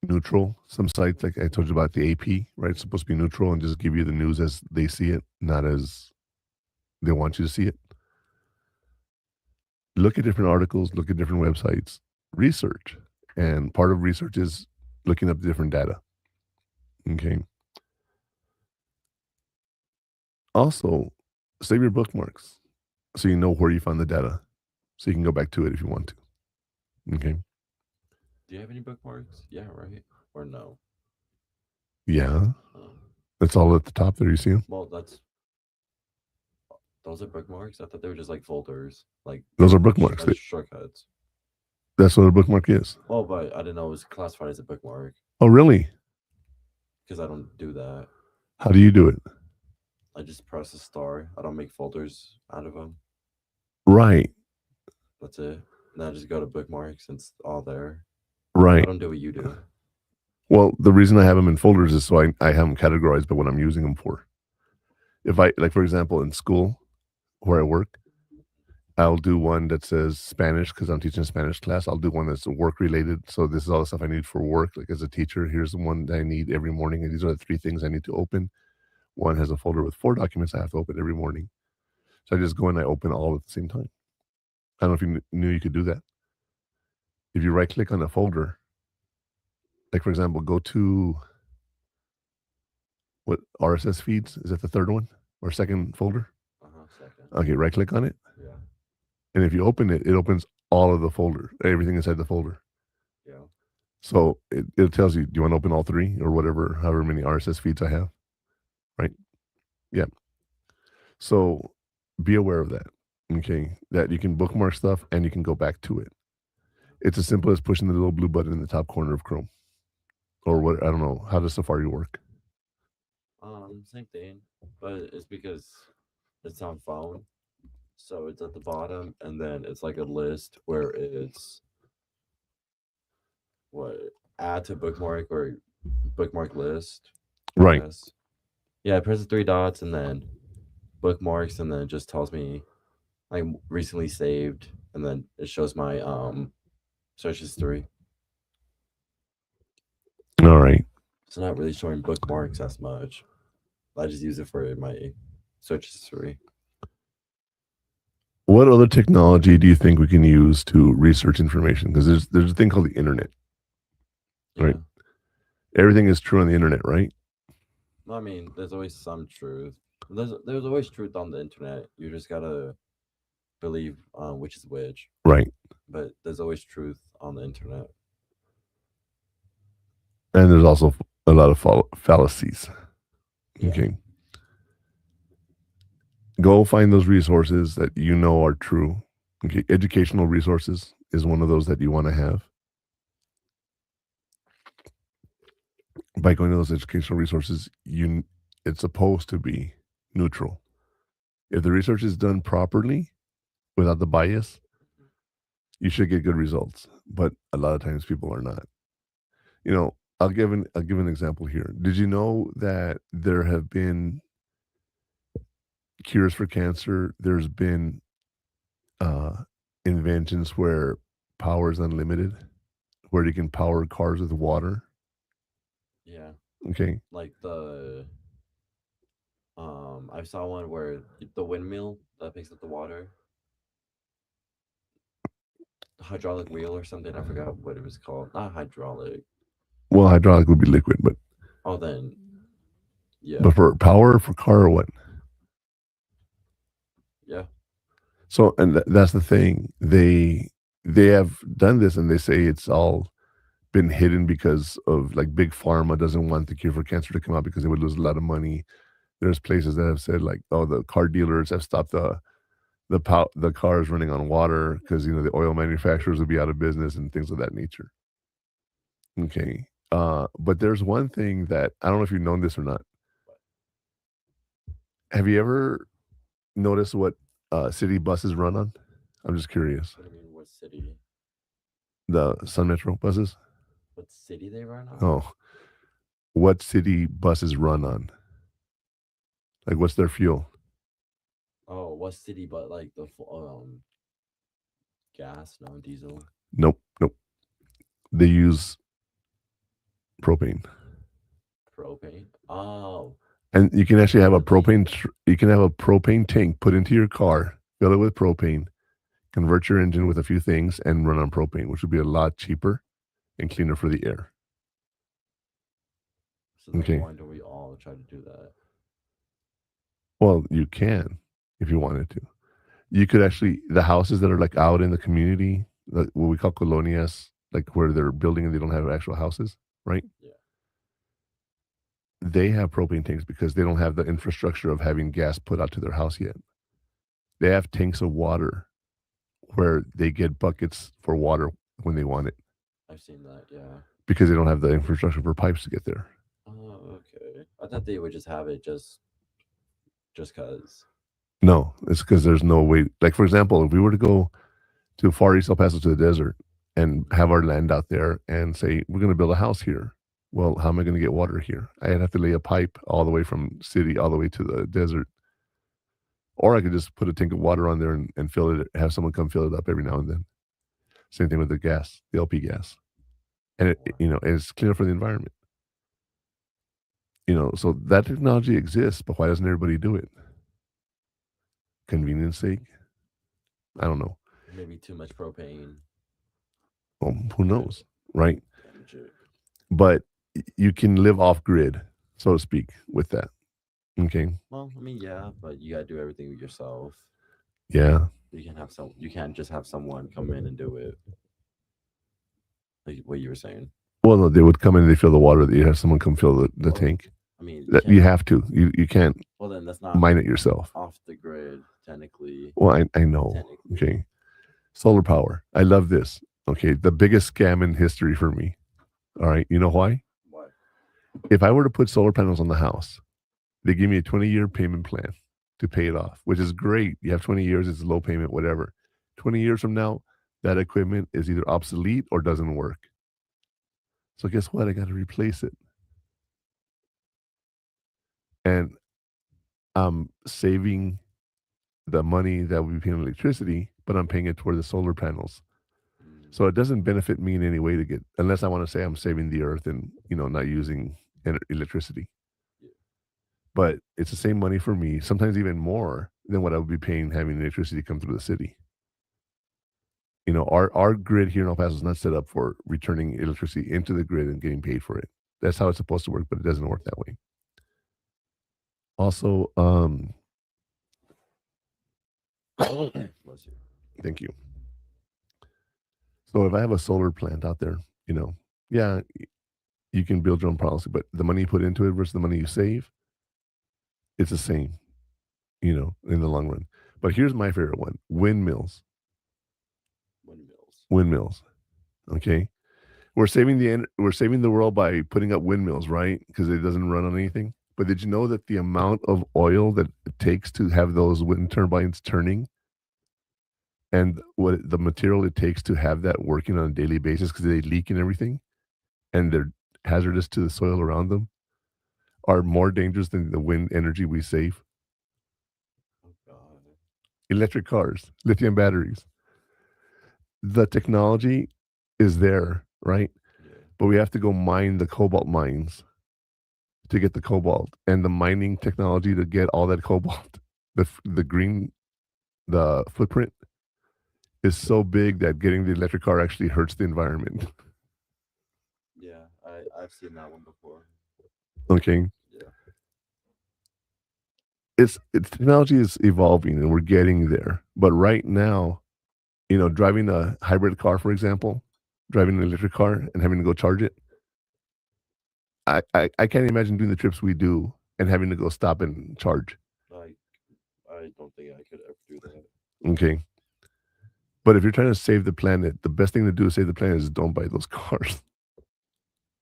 S3: neutral. Some sites, like I told you about the AP, right? It's supposed to be neutral and just give you the news as they see it, not as they want you to see it. Look at different articles, look at different websites, research. And part of research is looking up the different data. Okay. Also, save your bookmarks so you know where you found the data, so you can go back to it if you want to. Okay.
S1: Do you have any bookmarks? Yeah, right? Or no?
S3: Yeah. That's all at the top there. You see them?
S1: Well, those are bookmarks. I thought they were just like folders. Like
S3: those are bookmarks.
S1: Like shortcuts.
S3: That's what a bookmark is.
S1: Well, but I didn't know it was classified as a bookmark.
S3: Oh, really?
S1: Because I don't do that.
S3: How do you do it?
S1: I just press a star. I don't make folders out of them.
S3: Right.
S1: That's it. And I just go to bookmarks and it's all there.
S3: Right.
S1: I don't do what you do.
S3: Well, the reason I have them in folders is so I have them categorized by what I'm using them for. If I, like, for example, in school where I work, I'll do one that says Spanish because I'm teaching a Spanish class. I'll do one that's work related. So this is all the stuff I need for work. Like as a teacher, here's the one that I need every morning. And these are the 3 things I need to open. One has a folder with 4 documents I have to open every morning. So I just go and I open all at the same time. I don't know if you knew you could do that. If you right click on a folder, like for example, go to what RSS feeds? Is that the third one or second folder?
S1: Second.
S3: Okay, right click on it.
S1: Yeah.
S3: And if you open it, it opens all of the folder, everything inside the folder.
S1: Yeah.
S3: So it tells you, do you want to open all 3 or whatever, however many RSS feeds I have? Right? Yeah. So be aware of that. Okay. That you can bookmark stuff and you can go back to it. It's as simple as pushing the little blue button in the top corner of Chrome. Or what, I don't know. How does Safari work?
S1: Same thing. But it's because it's on phone. So it's at the bottom and then it's like a list where it's add to bookmark or bookmark list.
S3: Right.
S1: Yeah, I press the 3 dots and then bookmarks and then it just tells me I recently saved and then it shows my search history.
S3: All right.
S1: It's not really showing bookmarks as much. I just use it for my search history.
S3: What other technology do you think we can use to research information? Because there's a thing called the internet, right? Everything is true on the internet, right?
S1: I mean, there's always some truth. There's always truth on the internet. You just gotta believe which is which.
S3: Right.
S1: But there's always truth on the internet.
S3: And there's also a lot of fallacies.
S1: Yeah.
S3: Okay. Go find those resources that you know are true. Okay. Educational resources is one of those that you want to have. By going to those educational resources, it's supposed to be neutral. If the research is done properly, without the bias, you should get good results. But a lot of times people are not. I'll give an example here. Did you know that there have been cures for cancer? There's been inventions where power is unlimited, where you can power cars with water.
S1: Yeah.
S3: Okay.
S1: Like I saw one where the windmill that picks up the water, hydraulic wheel or something. I forgot what it was called. Not hydraulic.
S3: Well, hydraulic would be liquid, but
S1: then yeah.
S3: But for power for car or what?
S1: Yeah.
S3: So, and that's the thing. They have done this, and they say it's all been hidden because of like big pharma doesn't want the cure for cancer to come out because they would lose a lot of money. There's places that have said like, oh, the car dealers have stopped the cars running on water because the oil manufacturers would be out of business and things of that nature. Okay. But there's one thing that I don't know if you've known this or not. Have you ever noticed what city buses run on? I'm just curious.
S1: What do you mean, what city?
S3: The Sun Metro buses.
S1: What city they run on?
S3: Oh, what city buses run on? Like, what's their fuel?
S1: Oh, what city? But like the gas, no diesel.
S3: Nope. They use propane.
S1: Propane. Oh,
S3: And you can actually have a
S1: For the-
S3: you can have a propane tank put into your car, fill it with propane, convert your engine with a few things, and run on propane, which would be a lot cheaper and cleaner for the air.
S1: so then
S3: Okay.
S1: why don't we all try to do that?
S3: Well, you can if you wanted to. You could actually, the houses that are like out in the community, like what we call colonias, like where they're building and they don't have actual houses, right?
S1: Yeah.
S3: They have propane tanks because they don't have the infrastructure of having gas put out to their house yet. They have tanks of water where they get buckets for water when they want it
S1: I've seen that. Yeah.
S3: because they don't have the infrastructure for pipes to get there.
S1: Oh, okay. I thought they would just have it just cause.
S3: No, it's because there's no way. Like, for example, if we were to go to Far East El Paso to the desert and have our land out there and say, we're going to build a house here. Well, how am I going to get water here? I'd have to lay a pipe all the way from city all the way to the desert. Or I could just put a tank of water on there and fill it, have someone come fill it up every now and then. Same thing with the gas, the LP gas. And it's cleaner for the environment. So that technology exists, but why doesn't everybody do it? Convenience sake? I don't know.
S1: Maybe too much propane.
S3: Well, who knows, right?
S1: Damage it.
S3: But you can live off grid, so to speak, with that. Okay.
S1: Well, I mean, yeah, but you gotta do everything yourself.
S3: Yeah.
S1: You can't just have someone come in and do it. Like what you were saying.
S3: Well, no, they would come in and they fill the water. You have someone come fill the tank.
S1: I mean,
S3: You have to. You can't.
S1: Well, then that's not
S3: mine it yourself.
S1: Off the grid, technically.
S3: Well, I know. Okay. Solar power. I love this. Okay. The biggest scam in history for me. All right. You know why?
S1: Why?
S3: If I were to put solar panels on the house, they give me a 20-year payment plan to pay it off, which is great. You have 20 years, it's low payment, whatever. 20 years from now, that equipment is either obsolete or doesn't work. So guess what? I got to replace it. And I'm saving the money that would be paying electricity, but I'm paying it toward the solar panels. So it doesn't benefit me in any way unless I want to say I'm saving the earth and, not using electricity. But it's the same money for me, sometimes even more than what I would be paying having electricity come through the city. Our grid here in El Paso is not set up for returning electricity into the grid and getting paid for it. That's how it's supposed to work, but it doesn't work that way. Also, thank you. So if I have a solar plant out there, yeah, you can build your own policy, but the money you put into it versus the money you save, it's the same, in the long run. But here's my favorite one: windmills. Windmills. Okay, we're saving the world by putting up windmills, right? Because it doesn't run on anything. But did you know that the amount of oil that it takes to have those wind turbines turning, and what the material it takes to have that working on a daily basis, because they leak and everything, and they're hazardous to the soil around them, are more dangerous than the wind energy we save?
S1: Oh, God.
S3: Electric cars, lithium batteries. The technology is there, right?
S1: Yeah.
S3: But we have to go mine the cobalt mines to get the cobalt, and the mining technology to get all that cobalt, the green, the footprint is so big that getting the electric car actually hurts the environment.
S1: Yeah, I've seen that one before.
S3: Okay.
S1: Yeah.
S3: It's technology is evolving and we're getting there. But right now, driving a hybrid car, for example, driving an electric car and having to go charge it, I can't imagine doing the trips we do and having to go stop and charge.
S1: I don't think I could ever do that.
S3: Okay. But if you're trying to save the planet, the best thing to do to save the planet is don't buy those cars.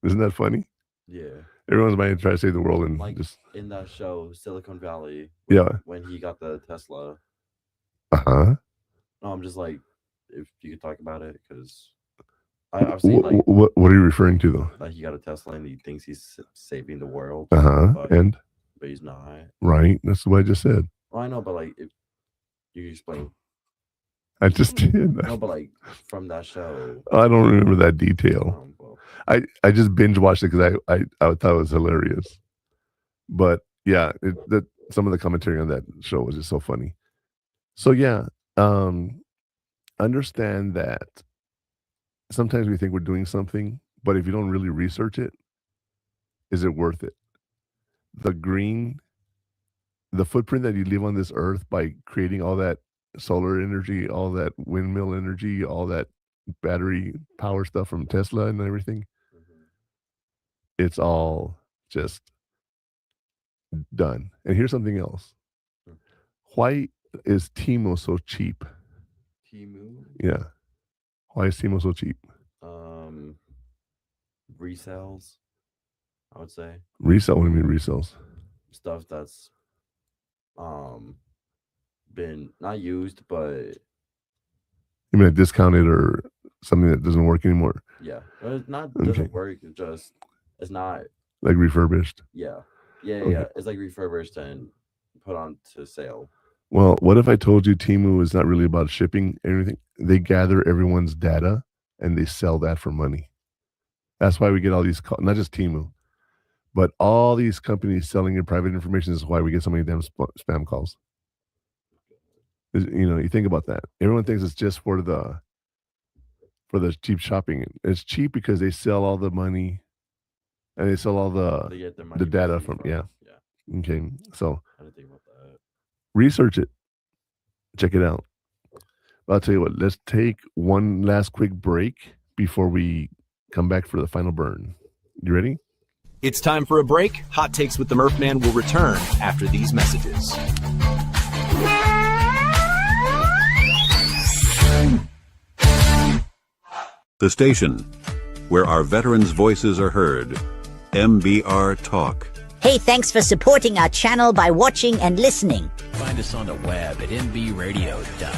S3: Isn't that funny?
S1: Yeah.
S3: Everyone's buying to try to save the world and
S1: Like
S3: just
S1: in that show, Silicon Valley. When he got the Tesla.
S3: Uh-huh.
S1: No, I'm just like, if you could talk about it, because I've seen like
S3: what are you referring to though?
S1: he got a Tesla and he thinks he's saving the world.
S3: But
S1: he's not.
S3: Right, that's what I just said.
S1: Well, I know, but like, if you explain.
S3: I just did.
S1: No, but like from that show.
S3: I don't remember that detail.
S1: Well,
S3: I just binge watched it because I thought it was hilarious. But yeah, some of the commentary on that show was just so funny. So yeah, understand that sometimes we think we're doing something, but if you don't really research it, is it worth it? The footprint that you leave on this earth by creating all that solar energy, all that windmill energy, all that battery power stuff from Tesla and everything, it's all just done. And here's something else. Why is Timo so cheap?
S1: Temu?
S3: Yeah. Why is Timo so cheap?
S1: Resells, I would say.
S3: Resell? What do you mean resells?
S1: Stuff that's been not used, but
S3: you mean discounted or something that doesn't work anymore?
S1: Yeah, it's not doesn't work. It's not
S3: like refurbished.
S1: Yeah. It's like refurbished and put on to sale.
S3: Well, what if I told you Temu is not really about shipping everything? They gather everyone's data and they sell that for money. That's why we get all these calls, not just Temu, but all these companies selling your private information. Is why we get so many damn spam calls. You know, you think about that. Everyone thinks it's just for the cheap shopping. It's cheap because they sell all the money and they sell all the data from. Yeah. Okay. So
S1: I didn't think about that.
S3: Research it. Check it out. But I'll tell you what, let's take one last quick break before we come back for the final burn. You ready?
S5: It's time for a break. Hot Takes with the Murph Man will return after these messages.
S6: The station where our veterans' voices are heard. MBR Talk.
S11: Hey, thanks for supporting our channel by watching and listening.
S7: Find us on the web at mbradio.net.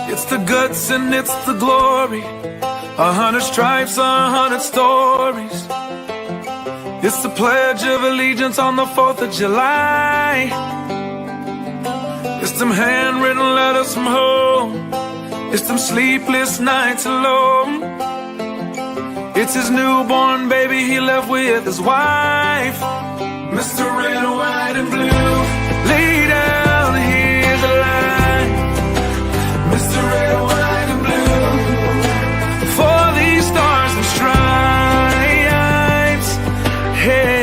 S9: It's the guts and it's the glory. 100 stripes, 100 stories. It's the Pledge of Allegiance on the 4th of July. It's them handwritten letters from home. It's them sleepless nights alone. It's his newborn baby he left with his wife. Mr. Red, White, and Blue, lay down, hear the line. Mr. Red, White, and Blue, for these stars and stripes. Hey.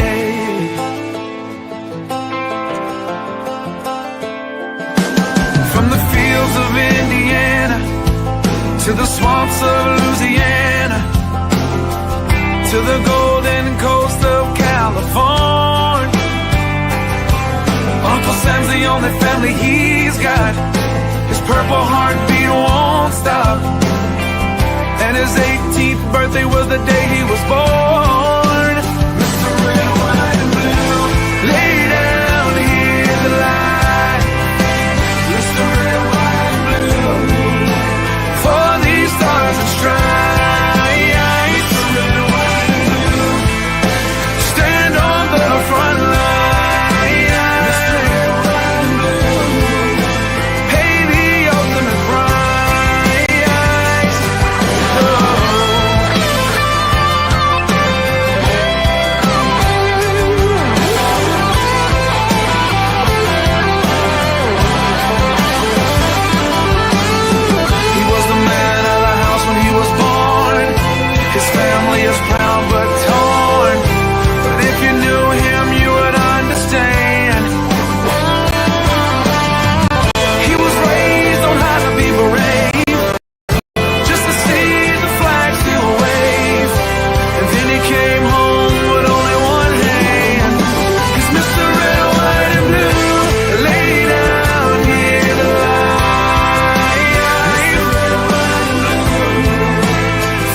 S9: From the fields of Indiana to the swamps of Louisiana to the golden coast of California, Uncle Sam's the only family he's got. His purple heartbeat won't stop. And his 18th birthday was the day he was born. Mr. Red, White, and Blue, lay down, hear the light. Mr. Red, White, and Blue, for these stars and stripes. Mr. Red, White, and Blue, stand on the front line. Mr. Red, White, and Blue, pay the ultimate price. He was the man of the house when he was born. His family is proud but torn. But if you knew him, you would understand. He was raised on how to be brave, just to see the flag still wave. And then he came home with only one hand. He's Mr. Red, White, and Blue, lay down, hear the light.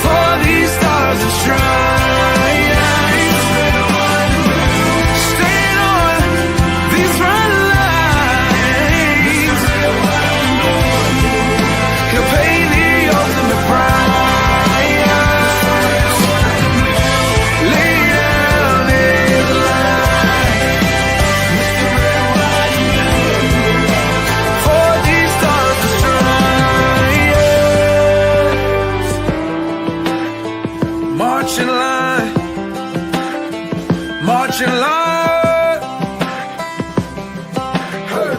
S9: For these stars and stripes. March in line, march in line. Hey.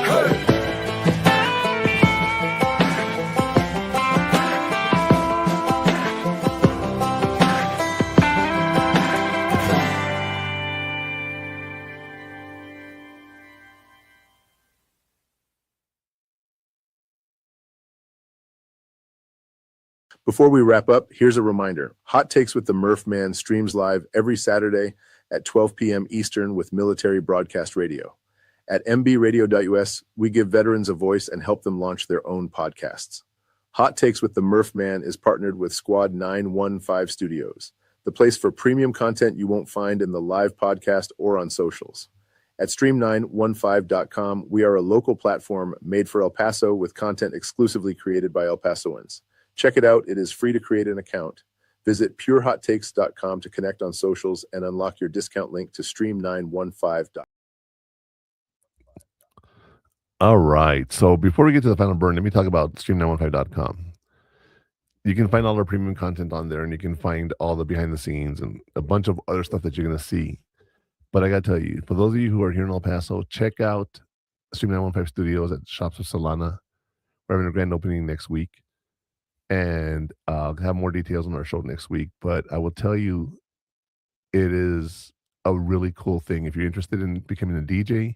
S9: Hey.
S10: Before we wrap up, here's a reminder. Hot Takes with the Murph Man streams live every Saturday at 12 p.m. Eastern with Military Broadcast Radio. At mbradio.us, we give veterans a voice and help them launch their own podcasts. Hot Takes with the Murph Man is partnered with Squad 915 Studios, the place for premium content you won't find in the live podcast or on socials. At stream915.com, we are a local platform made for El Paso with content exclusively created by El Pasoans. Check it out. It is free to create an account. Visit purehottakes.com to connect on socials and unlock your discount link to stream915.com.
S3: All right. So before we get to the final burn, let me talk about stream915.com. You can find all our premium content on there, and you can find all the behind the scenes and a bunch of other stuff that you're going to see. But I got to tell you, for those of you who are here in El Paso, check out Stream915 Studios at Shops of Solana. We're having a grand opening next week. And I'll have more details on our show next week. But I will tell you, it is a really cool thing. If you're interested in becoming a DJ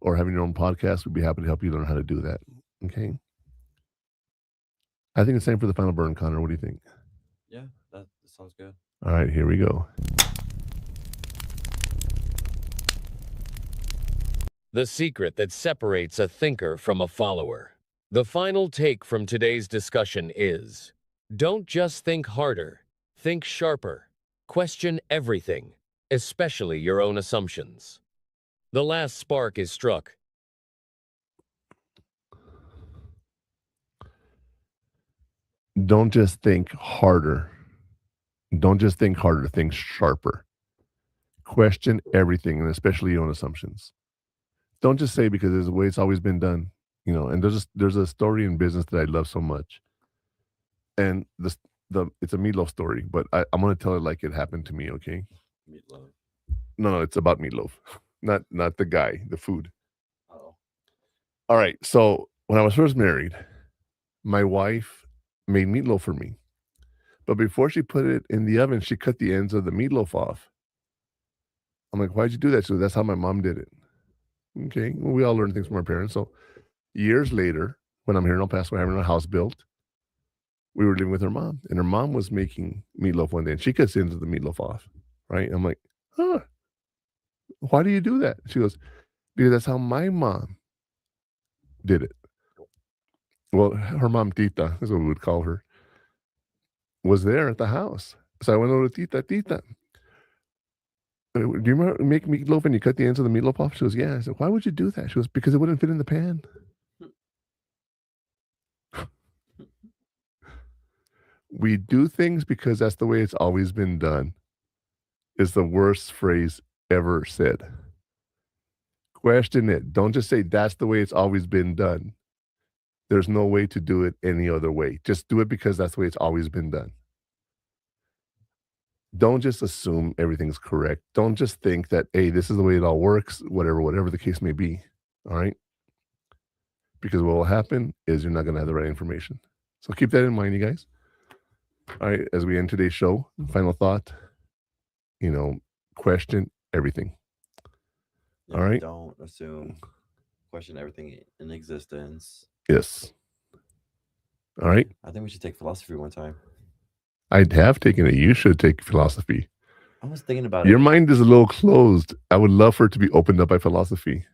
S3: or having your own podcast, we'd be happy to help you learn how to do that. Okay. I think it's time for the final burn, Connor. What do you think?
S1: Yeah, that sounds good.
S3: All right, here we go.
S4: The secret that separates a thinker from a follower. The final take from today's discussion is, don't just think harder, think sharper. Question everything, especially your own assumptions. The last spark is struck.
S3: Don't just think harder. Don't just think harder, think sharper. Question everything, and especially your own assumptions. Don't just say because it's the way it's always been done. You know, and there's a story in business that I love so much, and it's a Meatloaf story, but I'm gonna tell it like it happened to me. Okay?
S1: Meatloaf.
S3: No, it's about Meatloaf, not the guy, the food.
S1: Oh.
S3: All right. So when I was first married, my wife made meatloaf for me, but before she put it in the oven, she cut the ends of the meatloaf off. I'm like, why'd you do that? So that's how my mom did it. Okay, well, we all learn things from our parents. So years later, when I'm here in El Paso, having a house built, we were living with her mom, and her mom was making meatloaf one day, and she cuts the ends of the meatloaf off, right? I'm like, why do you do that? She goes, because that's how my mom did it. Well, her mom, Tita, is what we would call her, was there at the house. So I went over to Tita, do you remember make meatloaf and you cut the ends of the meatloaf off? She goes, yeah. I said, why would you do that? She goes, because it wouldn't fit in the pan. We do things because that's the way it's always been done is the worst phrase ever said. Question it. Don't just say that's the way it's always been done. There's no way to do it any other way. Just do it because that's the way it's always been done. Don't just assume everything's correct. Don't just think that, hey, this is the way it all works, whatever the case may be. All right? Because what will happen is you're not going to have the right information. So keep that in mind, you guys. All right, as we end today's show, final thought, question everything.
S1: Yeah,
S3: all right?
S1: Don't assume, question everything in existence.
S3: Yes. All right.
S1: I think we should take philosophy one time.
S3: I have taken it. You should take philosophy.
S1: I was thinking about
S3: Your
S1: it.
S3: mind is a little closed. I would love for it to be opened up by philosophy.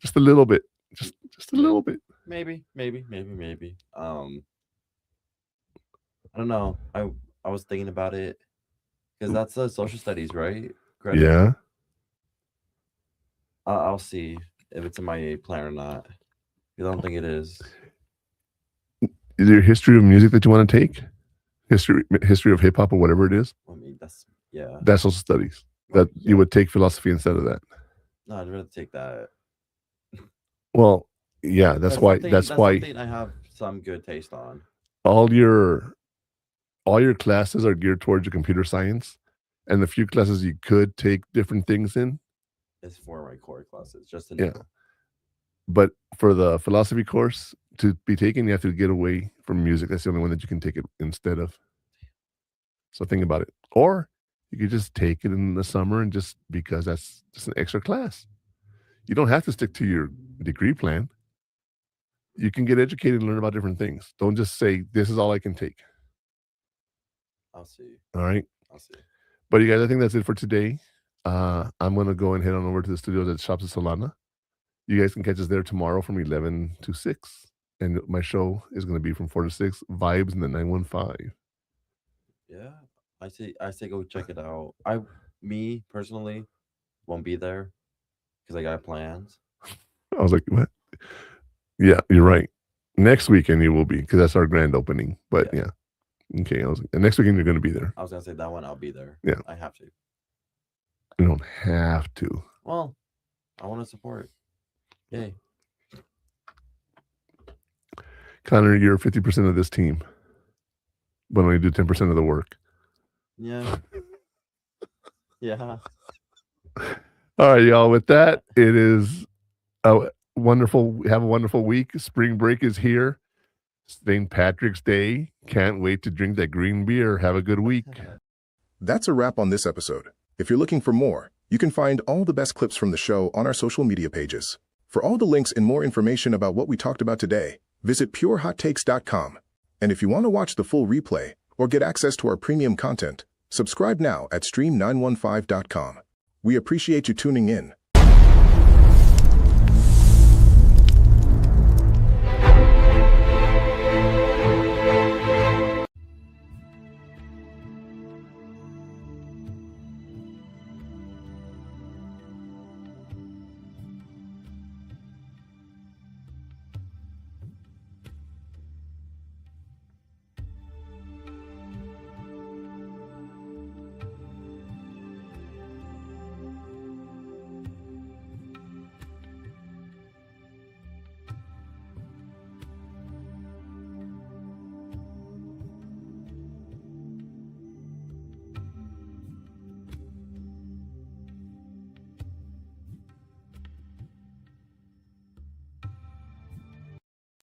S3: Just a little bit. Just a little bit.
S1: Maybe. I don't know. I was thinking about it because that's social studies, right? Correct?
S3: Yeah.
S1: I'll see if it's in my plan or not. Because I don't think it is.
S3: Is there a history of music that you want to take? History of hip hop or whatever it is?
S1: I mean, that's
S3: social studies. That you would take philosophy instead of that.
S1: No, I'd rather take that.
S3: Well, yeah, that's why
S1: something I have some good taste on.
S3: all your all your classes are geared towards your computer science, and the few classes you could take different things in.
S1: It's for my core classes, just to know.
S3: Yeah. But for the philosophy course to be taken, you have to get away from music. That's the only one that you can take it instead of. So think about it. Or you could just take it in the summer and just because that's just an extra class. You don't have to stick to your degree plan. You can get educated and learn about different things. Don't just say, this is all I can take.
S1: I'll see.
S3: All right.
S1: I'll see.
S3: But you guys, I think that's it for today. I'm going to go and head on over to the studios at Shops of Solana. You guys can catch us there tomorrow from 11 to 6. And my show is going to be from 4 to 6, Vibes in the 915.
S1: Yeah. I say go check it out. Me personally won't be there because I got plans.
S3: I was like, what? Yeah, you're right. Next weekend you will be because that's our grand opening. But yeah. Okay. I was like, next weekend you're going to be there.
S1: I was going to say that one I'll be there.
S3: Yeah.
S1: I have to.
S3: You don't have to.
S1: Well, I want to support. Yay.
S3: Connor, you're 50% of this team, but only do 10% of the work.
S1: Yeah. Yeah.
S3: All right, y'all. With that, it is have a wonderful week. Spring break is here. St. Patrick's Day. Can't wait to drink that green beer. Have a good week.
S12: That's a wrap on this episode. If you're looking for more, you can find all the best clips from the show on our social media pages. For all the links and more information about what we talked about today, visit purehottakes.com. And if you want to watch the full replay or get access to our premium content, subscribe now at stream915.com. We appreciate you tuning in.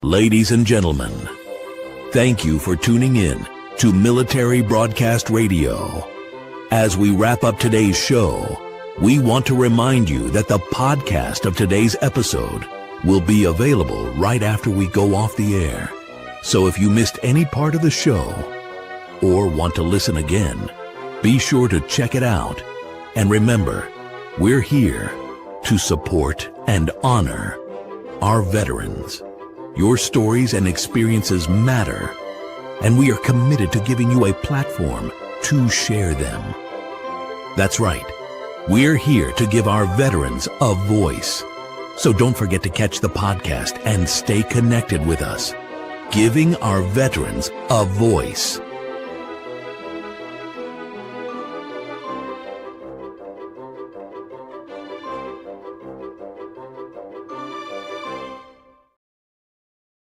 S13: Ladies and gentlemen, thank you for tuning in to Military Broadcast Radio. As we wrap up today's show, we want to remind you that the podcast of today's episode will be available right after we go off the air. So if you missed any part of the show or want to listen again, be sure to check it out. And remember, we're here to support and honor our veterans. Your stories and experiences matter, and we are committed to giving you a platform to share them. That's right. We're here to give our veterans a voice. So don't forget to catch the podcast and stay connected with us. Giving our veterans a voice.